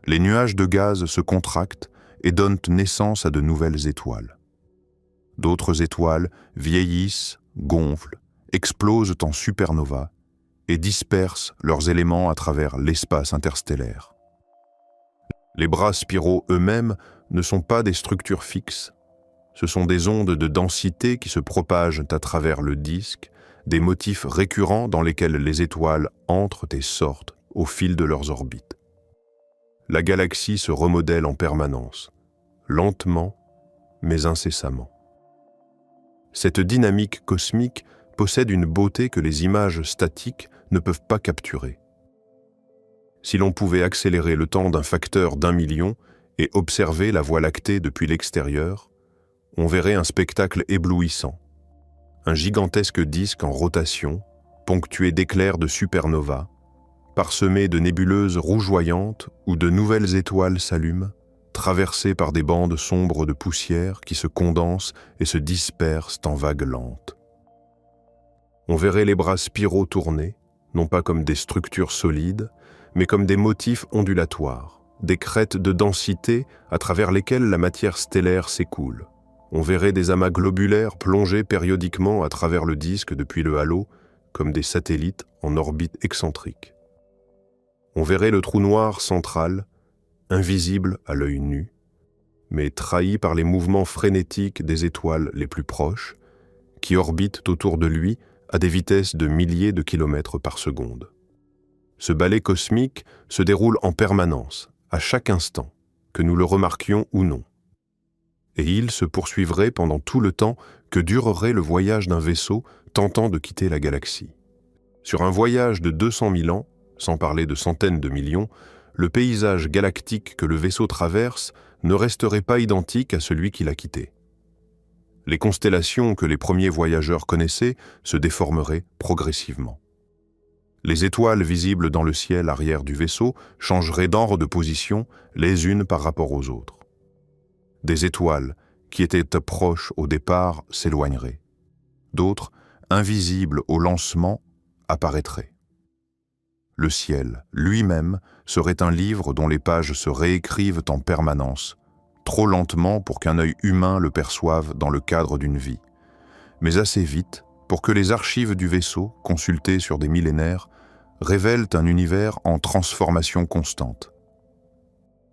Les nuages de gaz se contractent et donnent naissance à de nouvelles étoiles. D'autres étoiles vieillissent, gonflent, explosent en supernova et dispersent leurs éléments à travers l'espace interstellaire. Les bras spiraux eux-mêmes ne sont pas des structures fixes. Ce sont des ondes de densité qui se propagent à travers le disque, des motifs récurrents dans lesquels les étoiles entrent et sortent au fil de leurs orbites. La galaxie se remodèle en permanence, lentement mais incessamment. Cette dynamique cosmique possède une beauté que les images statiques ne peuvent pas capturer. Si l'on pouvait accélérer le temps d'un facteur d'1 million et observer la Voie lactée depuis l'extérieur, on verrait un spectacle éblouissant. Un gigantesque disque en rotation, ponctué d'éclairs de supernovas, parsemé de nébuleuses rougeoyantes où de nouvelles étoiles s'allument, traversées par des bandes sombres de poussière qui se condensent et se dispersent en vagues lentes. On verrait les bras spiraux tourner, non pas comme des structures solides, mais comme des motifs ondulatoires, des crêtes de densité à travers lesquelles la matière stellaire s'écoule. On verrait des amas globulaires plonger périodiquement à travers le disque depuis le halo, comme des satellites en orbite excentrique. On verrait le trou noir central, invisible à l'œil nu, mais trahi par les mouvements frénétiques des étoiles les plus proches, qui orbitent autour de lui à des vitesses de milliers de kilomètres par seconde. Ce ballet cosmique se déroule en permanence, à chaque instant, que nous le remarquions ou non. Et il se poursuivrait pendant tout le temps que durerait le voyage d'un vaisseau tentant de quitter la galaxie. Sur un voyage de 200 000 ans, sans parler de centaines de millions, le paysage galactique que le vaisseau traverse ne resterait pas identique à celui qu'il a quitté. Les constellations que les premiers voyageurs connaissaient se déformeraient progressivement. Les étoiles visibles dans le ciel arrière du vaisseau changeraient d'ordre de position les unes par rapport aux autres. Des étoiles qui étaient proches au départ s'éloigneraient. D'autres, invisibles au lancement, apparaîtraient. Le ciel, lui-même, serait un livre dont les pages se réécrivent en permanence, trop lentement pour qu'un œil humain le perçoive dans le cadre d'une vie, mais assez vite pour que les archives du vaisseau, consultées sur des millénaires, révèlent un univers en transformation constante.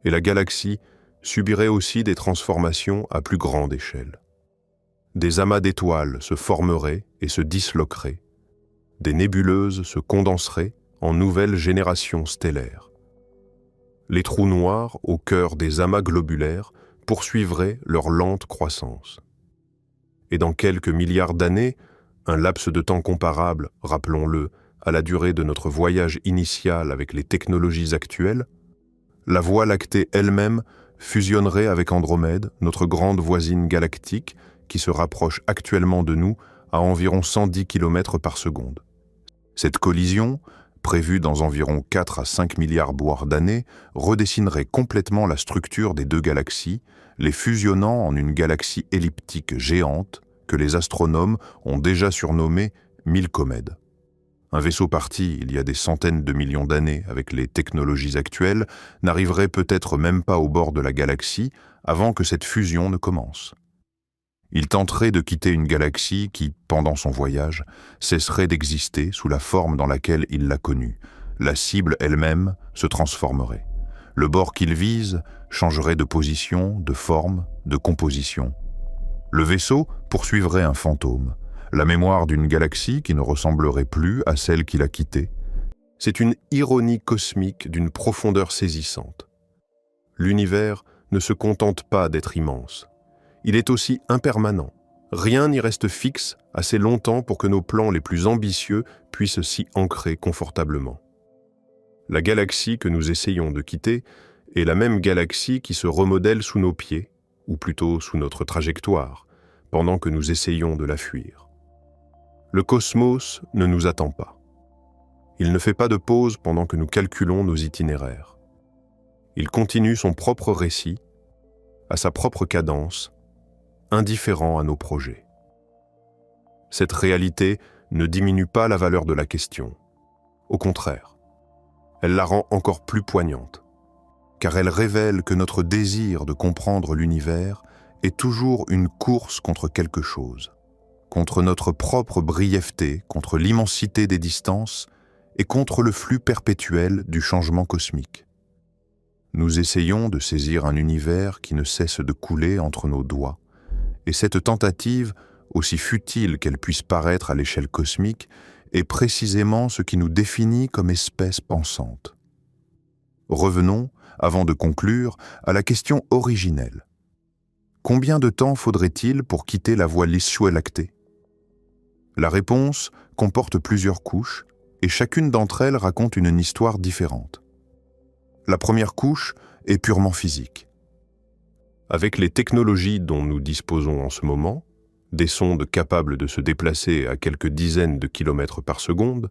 Et la galaxie subirait aussi des transformations à plus grande échelle. Des amas d'étoiles se formeraient et se disloqueraient. Des nébuleuses se condenseraient en nouvelles générations stellaires. Les trous noirs, au cœur des amas globulaires, poursuivraient leur lente croissance. Et dans quelques milliards d'années, un laps de temps comparable, rappelons-le, à la durée de notre voyage initial avec les technologies actuelles, la Voie lactée elle-même fusionnerait avec Andromède, notre grande voisine galactique, qui se rapproche actuellement de nous à environ 110 km par seconde. Cette collision, prévue dans environ 4 à 5 milliards d'années, redessinerait complètement la structure des deux galaxies, les fusionnant en une galaxie elliptique géante que les astronomes ont déjà surnommée Milcomède. Un vaisseau parti il y a des centaines de millions d'années avec les technologies actuelles n'arriverait peut-être même pas au bord de la galaxie avant que cette fusion ne commence. Il tenterait de quitter une galaxie qui, pendant son voyage, cesserait d'exister sous la forme dans laquelle il l'a connue. La cible elle-même se transformerait. Le bord qu'il vise changerait de position, de forme, de composition. Le vaisseau poursuivrait un fantôme, la mémoire d'une galaxie qui ne ressemblerait plus à celle qu'il a quittée. C'est une ironie cosmique d'une profondeur saisissante. L'univers ne se contente pas d'être immense. Il est aussi impermanent. Rien n'y reste fixe assez longtemps pour que nos plans les plus ambitieux puissent s'y ancrer confortablement. La galaxie que nous essayons de quitter est la même galaxie qui se remodèle sous nos pieds, ou plutôt sous notre trajectoire, pendant que nous essayons de la fuir. Le cosmos ne nous attend pas. Il ne fait pas de pause pendant que nous calculons nos itinéraires. Il continue son propre récit, à sa propre cadence, indifférent à nos projets. Cette réalité ne diminue pas la valeur de la question. Au contraire, elle la rend encore plus poignante, car elle révèle que notre désir de comprendre l'univers est toujours une course contre quelque chose, contre notre propre brièveté, contre l'immensité des distances et contre le flux perpétuel du changement cosmique. Nous essayons de saisir un univers qui ne cesse de couler entre nos doigts, et cette tentative, aussi futile qu'elle puisse paraître à l'échelle cosmique, est précisément ce qui nous définit comme espèce pensante. Revenons, avant de conclure, à la question originelle. Combien de temps faudrait-il pour quitter la Voie lactée ? La réponse comporte plusieurs couches, et chacune d'entre elles raconte une histoire différente. La première couche est purement physique. Avec les technologies dont nous disposons en ce moment, des sondes capables de se déplacer à quelques dizaines de kilomètres par seconde,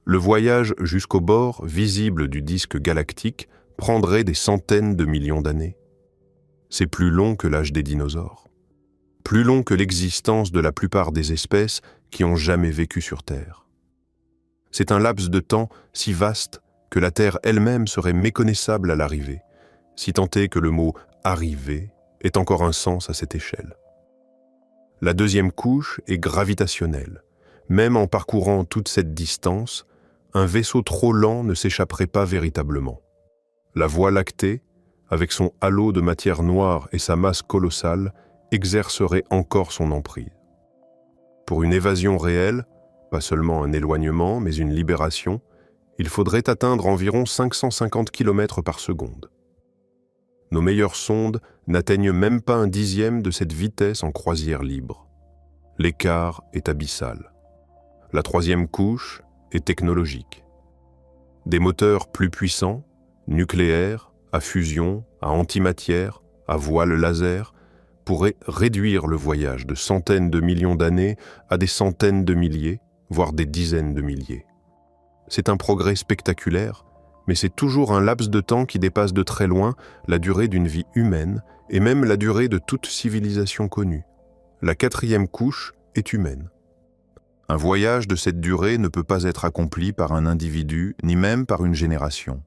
le voyage jusqu'au bord visible du disque galactique prendrait des centaines de millions d'années. C'est plus long que l'âge des dinosaures, plus long que l'existence de la plupart des espèces qui ont jamais vécu sur Terre. C'est un laps de temps si vaste que la Terre elle-même serait méconnaissable à l'arrivée, si tant est que le mot « arriver » ait encore un sens à cette échelle. La deuxième couche est gravitationnelle. Même en parcourant toute cette distance, un vaisseau trop lent ne s'échapperait pas véritablement. La Voie lactée, avec son halo de matière noire et sa masse colossale, exercerait encore son emprise. Pour une évasion réelle, pas seulement un éloignement, mais une libération, il faudrait atteindre environ 550 km par seconde. Nos meilleures sondes n'atteignent même pas un dixième de cette vitesse en croisière libre. L'écart est abyssal. La troisième couche est technologique. Des moteurs plus puissants, nucléaires, à fusion, à antimatière, à voile laser, pourraient réduire le voyage de centaines de millions d'années à des centaines de milliers, voire des dizaines de milliers. C'est un progrès spectaculaire, mais c'est toujours un laps de temps qui dépasse de très loin la durée d'une vie humaine et même la durée de toute civilisation connue. La quatrième couche est humaine. Un voyage de cette durée ne peut pas être accompli par un individu, ni même par une génération.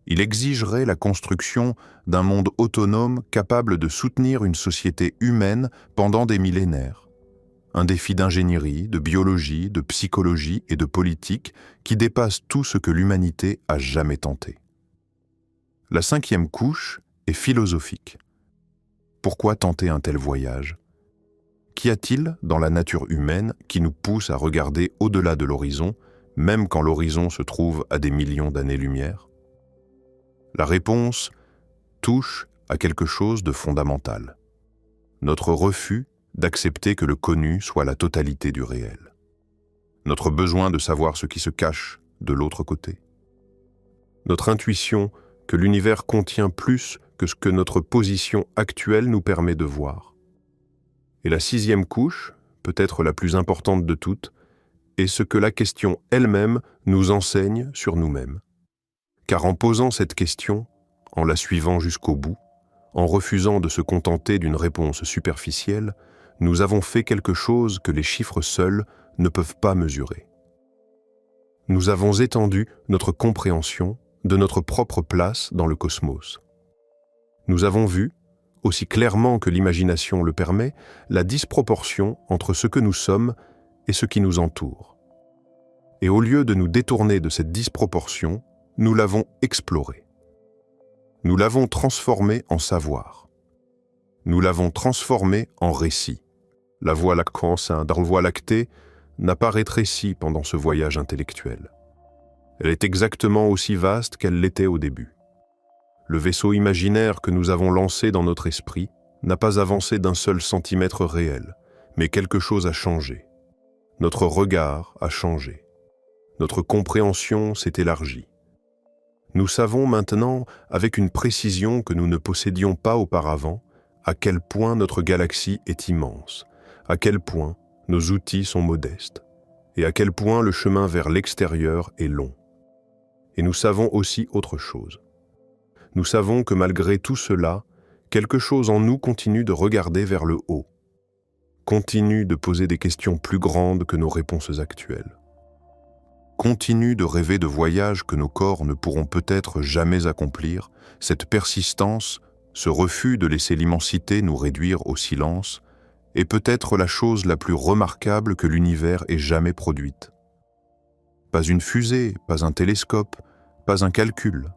Il exigerait la construction d'un monde autonome capable de soutenir une société humaine pendant des millénaires. Un défi d'ingénierie, de biologie, de psychologie et de politique qui dépasse tout ce que l'humanité a jamais tenté. La cinquième couche est philosophique. Pourquoi tenter un tel voyage ? Qu'y a-t-il dans la nature humaine qui nous pousse à regarder au-delà de l'horizon, même quand l'horizon se trouve à des millions d'années-lumière? La réponse touche à quelque chose de fondamental. Notre refus d'accepter que le connu soit la totalité du réel. Notre besoin de savoir ce qui se cache de l'autre côté. Notre intuition que l'univers contient plus que ce que notre position actuelle nous permet de voir. Et la sixième couche, peut-être la plus importante de toutes, est ce que la question elle-même nous enseigne sur nous-mêmes. Car en posant cette question, en la suivant jusqu'au bout, en refusant de se contenter d'une réponse superficielle, nous avons fait quelque chose que les chiffres seuls ne peuvent pas mesurer. Nous avons étendu notre compréhension de notre propre place dans le cosmos. Nous avons vu, aussi clairement que l'imagination le permet, la disproportion entre ce que nous sommes et ce qui nous entoure. Et au lieu de nous détourner de cette disproportion, nous l'avons explorée. Nous l'avons transformée en savoir. Nous l'avons transformée en récit. La Voie lactée n'a pas rétréci pendant ce voyage intellectuel. Elle est exactement aussi vaste qu'elle l'était au début. Le vaisseau imaginaire que nous avons lancé dans notre esprit n'a pas avancé d'un seul centimètre réel, mais quelque chose a changé. Notre regard a changé. Notre compréhension s'est élargie. Nous savons maintenant, avec une précision que nous ne possédions pas auparavant, à quel point notre galaxie est immense, à quel point nos outils sont modestes, et à quel point le chemin vers l'extérieur est long. Et nous savons aussi autre chose. Nous savons que malgré tout cela, quelque chose en nous continue de regarder vers le haut, continue de poser des questions plus grandes que nos réponses actuelles, continue de rêver de voyages que nos corps ne pourront peut-être jamais accomplir. Cette persistance, ce refus de laisser l'immensité nous réduire au silence, est peut-être la chose la plus remarquable que l'univers ait jamais produite. Pas une fusée, pas un télescope, pas un calcul.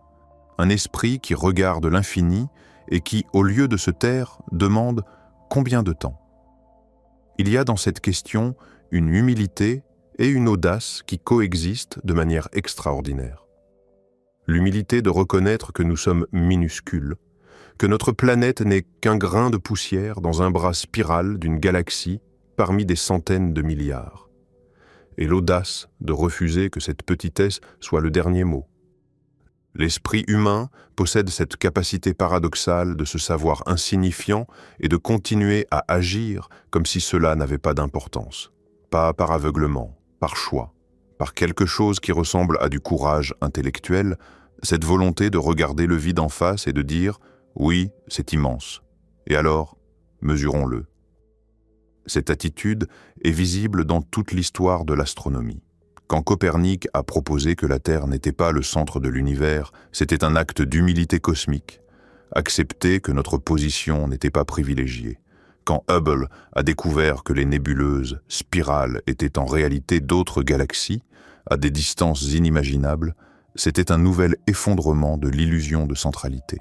Un esprit qui regarde l'infini et qui, au lieu de se taire, demande combien de temps. Il y a dans cette question une humilité et une audace qui coexistent de manière extraordinaire. L'humilité de reconnaître que nous sommes minuscules, que notre planète n'est qu'un grain de poussière dans un bras spiral d'une galaxie parmi des centaines de milliards. Et l'audace de refuser que cette petitesse soit le dernier mot. L'esprit humain possède cette capacité paradoxale de se savoir insignifiant et de continuer à agir comme si cela n'avait pas d'importance, pas par aveuglement, par choix, par quelque chose qui ressemble à du courage intellectuel, cette volonté de regarder le vide en face et de dire « oui, c'est immense, et alors, mesurons-le ». Cette attitude est visible dans toute l'histoire de l'astronomie. Quand Copernic a proposé que la Terre n'était pas le centre de l'univers, c'était un acte d'humilité cosmique, accepter que notre position n'était pas privilégiée. Quand Hubble a découvert que les nébuleuses, spirales, étaient en réalité d'autres galaxies, à des distances inimaginables, c'était un nouvel effondrement de l'illusion de centralité.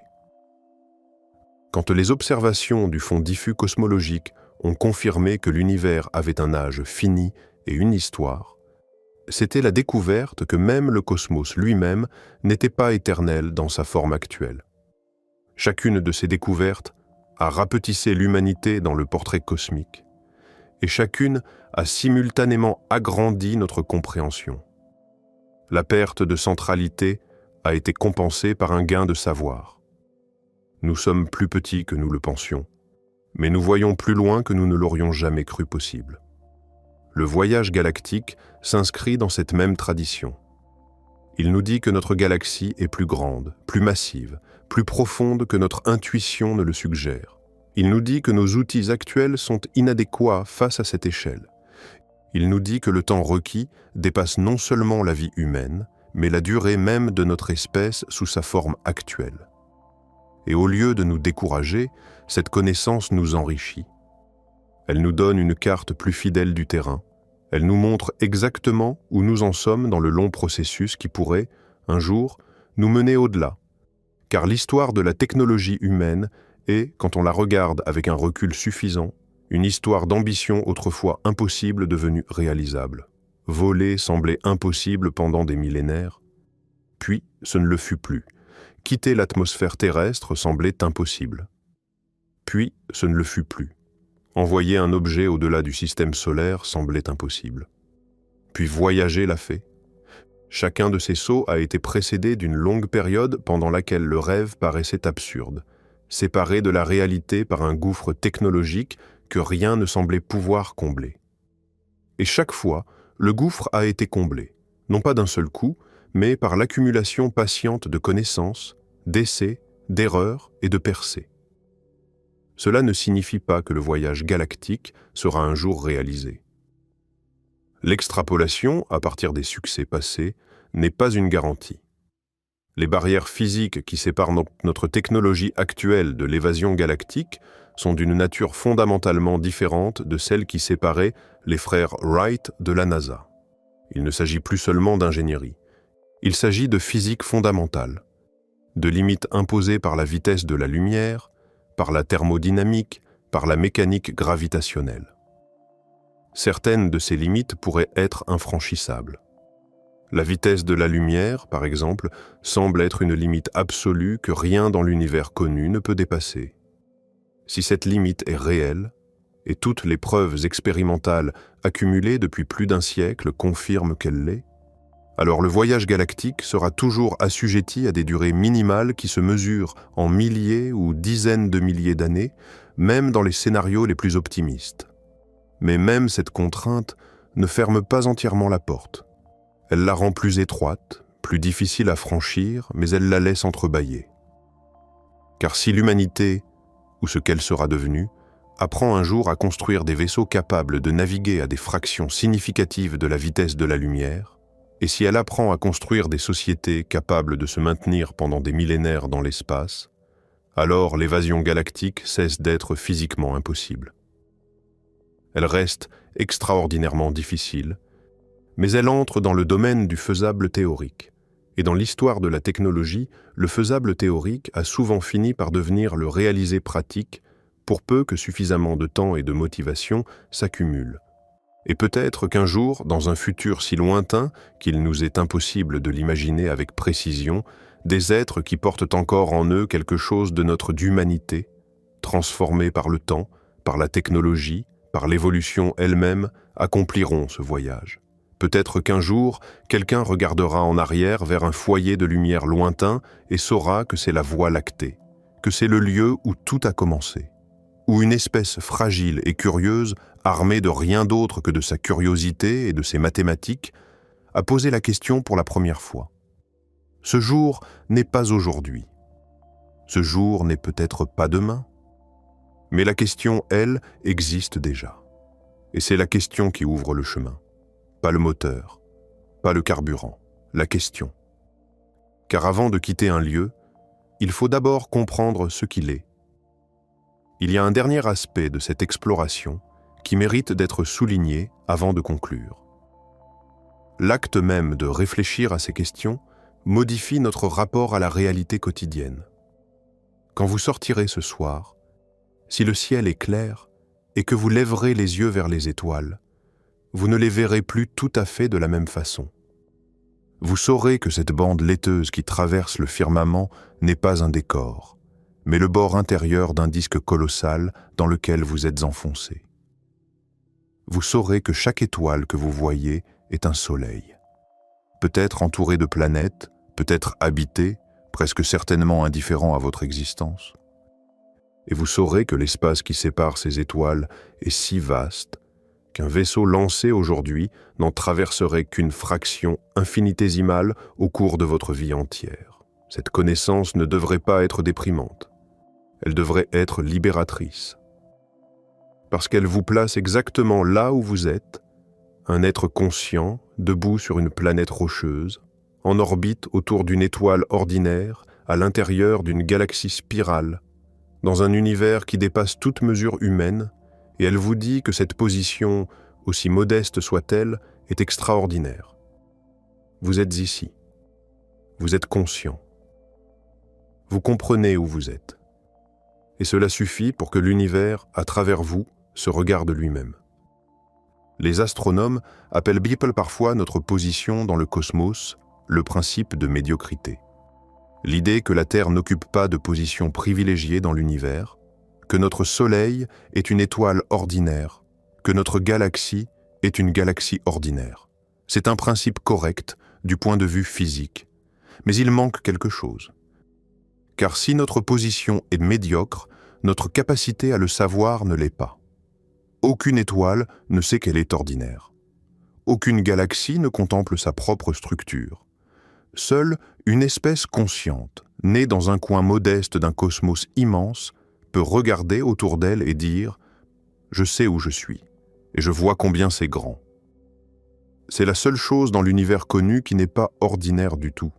Quand les observations du fond diffus cosmologique ont confirmé que l'univers avait un âge fini et une histoire, c'était la découverte que même le cosmos lui-même n'était pas éternel dans sa forme actuelle. Chacune de ces découvertes a rapetissé l'humanité dans le portrait cosmique, et chacune a simultanément agrandi notre compréhension. La perte de centralité a été compensée par un gain de savoir. Nous sommes plus petits que nous le pensions, mais nous voyons plus loin que nous ne l'aurions jamais cru possible. Le voyage galactique s'inscrit dans cette même tradition. Il nous dit que notre galaxie est plus grande, plus massive, plus profonde que notre intuition ne le suggère. Il nous dit que nos outils actuels sont inadéquats face à cette échelle. Il nous dit que le temps requis dépasse non seulement la vie humaine, mais la durée même de notre espèce sous sa forme actuelle. Et au lieu de nous décourager, cette connaissance nous enrichit. Elle nous donne une carte plus fidèle du terrain. Elle nous montre exactement où nous en sommes dans le long processus qui pourrait, un jour, nous mener au-delà. Car l'histoire de la technologie humaine est, quand on la regarde avec un recul suffisant, Une histoire d'ambition autrefois impossible devenue réalisable. Voler semblait impossible pendant des millénaires. Puis, ce ne le fut plus. Quitter l'atmosphère terrestre semblait impossible. Puis, ce ne le fut plus. Envoyer un objet au-delà du système solaire semblait impossible. Puis voyager l'a fait. Chacun de ces sauts a été précédé d'une longue période pendant laquelle le rêve paraissait absurde, séparé de la réalité par un gouffre technologique que rien ne semblait pouvoir combler. Et chaque fois, le gouffre a été comblé, non pas d'un seul coup, mais par l'accumulation patiente de connaissances, d'essais, d'erreurs et de percées. Cela ne signifie pas que le voyage galactique sera un jour réalisé. L'extrapolation, à partir des succès passés, n'est pas une garantie. Les barrières physiques qui séparent notre technologie actuelle de l'évasion galactique sont d'une nature fondamentalement différente de celles qui séparaient les frères Wright de la NASA. Il ne s'agit plus seulement d'ingénierie. Il s'agit de physique fondamentale, de limites imposées par la vitesse de la lumière, par la thermodynamique, par la mécanique gravitationnelle. Certaines de ces limites pourraient être infranchissables. La vitesse de la lumière, par exemple, semble être une limite absolue que rien dans l'univers connu ne peut dépasser. Si cette limite est réelle, et toutes les preuves expérimentales accumulées depuis plus d'un siècle confirment qu'elle l'est, alors le voyage galactique sera toujours assujetti à des durées minimales qui se mesurent en milliers ou dizaines de milliers d'années, même dans les scénarios les plus optimistes. Mais même cette contrainte ne ferme pas entièrement la porte. Elle la rend plus étroite, plus difficile à franchir, mais elle la laisse entrebâillée. Car si l'humanité, ou ce qu'elle sera devenue, apprend un jour à construire des vaisseaux capables de naviguer à des fractions significatives de la vitesse de la lumière, et si elle apprend à construire des sociétés capables de se maintenir pendant des millénaires dans l'espace, alors l'évasion galactique cesse d'être physiquement impossible. Elle reste extraordinairement difficile, mais elle entre dans le domaine du faisable théorique. Et dans l'histoire de la technologie, le faisable théorique a souvent fini par devenir le réalisé pratique, pour peu que suffisamment de temps et de motivation s'accumulent. Et peut-être qu'un jour, dans un futur si lointain qu'il nous est impossible de l'imaginer avec précision, des êtres qui portent encore en eux quelque chose de notre humanité, transformés par le temps, par la technologie, par l'évolution elle-même, accompliront ce voyage. Peut-être qu'un jour, quelqu'un regardera en arrière vers un foyer de lumière lointain et saura que c'est la Voie lactée, que c'est le lieu où tout a commencé, où une espèce fragile et curieuse, armée de rien d'autre que de sa curiosité et de ses mathématiques, a posé la question pour la première fois. Ce jour n'est pas aujourd'hui. Ce jour n'est peut-être pas demain. Mais la question, elle, existe déjà. Et c'est la question qui ouvre le chemin. Pas le moteur, pas le carburant, la question. Car avant de quitter un lieu, il faut d'abord comprendre ce qu'il est. Il y a un dernier aspect de cette exploration qui mérite d'être souligné avant de conclure. L'acte même de réfléchir à ces questions modifie notre rapport à la réalité quotidienne. Quand vous sortirez ce soir, si le ciel est clair et que vous lèverez les yeux vers les étoiles, vous ne les verrez plus tout à fait de la même façon. Vous saurez que cette bande laiteuse qui traverse le firmament n'est pas un décor, mais le bord intérieur d'un disque colossal dans lequel vous êtes enfoncé. Vous saurez que chaque étoile que vous voyez est un soleil, peut-être entouré de planètes, peut-être habité, presque certainement indifférent à votre existence. Et vous saurez que l'espace qui sépare ces étoiles est si vaste qu'un vaisseau lancé aujourd'hui n'en traverserait qu'une fraction infinitésimale au cours de votre vie entière. Cette connaissance ne devrait pas être déprimante. Elle devrait être libératrice. Parce qu'elle vous place exactement là où vous êtes, un être conscient, debout sur une planète rocheuse, en orbite autour d'une étoile ordinaire, à l'intérieur d'une galaxie spirale, dans un univers qui dépasse toute mesure humaine, et elle vous dit que cette position, aussi modeste soit-elle, est extraordinaire. Vous êtes ici. Vous êtes conscient. Vous comprenez où vous êtes. Et cela suffit pour que l'univers, à travers vous, se regarde lui-même. Les astronomes appellent parfois notre position dans le cosmos le principe de médiocrité. L'idée que la Terre n'occupe pas de position privilégiée dans l'univers, que notre Soleil est une étoile ordinaire, que notre galaxie est une galaxie ordinaire. C'est un principe correct du point de vue physique, mais il manque quelque chose. Car si notre position est médiocre, notre capacité à le savoir ne l'est pas. Aucune étoile ne sait qu'elle est ordinaire. Aucune galaxie ne contemple sa propre structure. Seule une espèce consciente, née dans un coin modeste d'un cosmos immense, peut regarder autour d'elle et dire « Je sais où je suis, et je vois combien c'est grand ». C'est la seule chose dans l'univers connu qui n'est pas ordinaire du tout.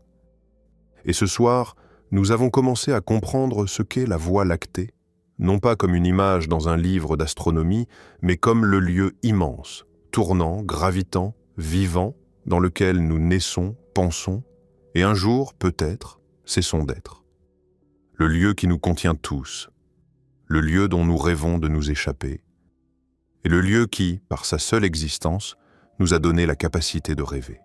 Et ce soir, nous avons commencé à comprendre ce qu'est la Voie lactée, non pas comme une image dans un livre d'astronomie, mais comme le lieu immense, tournant, gravitant, vivant, dans lequel nous naissons, pensons, et un jour, peut-être, cessons d'être. Le lieu qui nous contient tous, le lieu dont nous rêvons de nous échapper, et le lieu qui, par sa seule existence, nous a donné la capacité de rêver.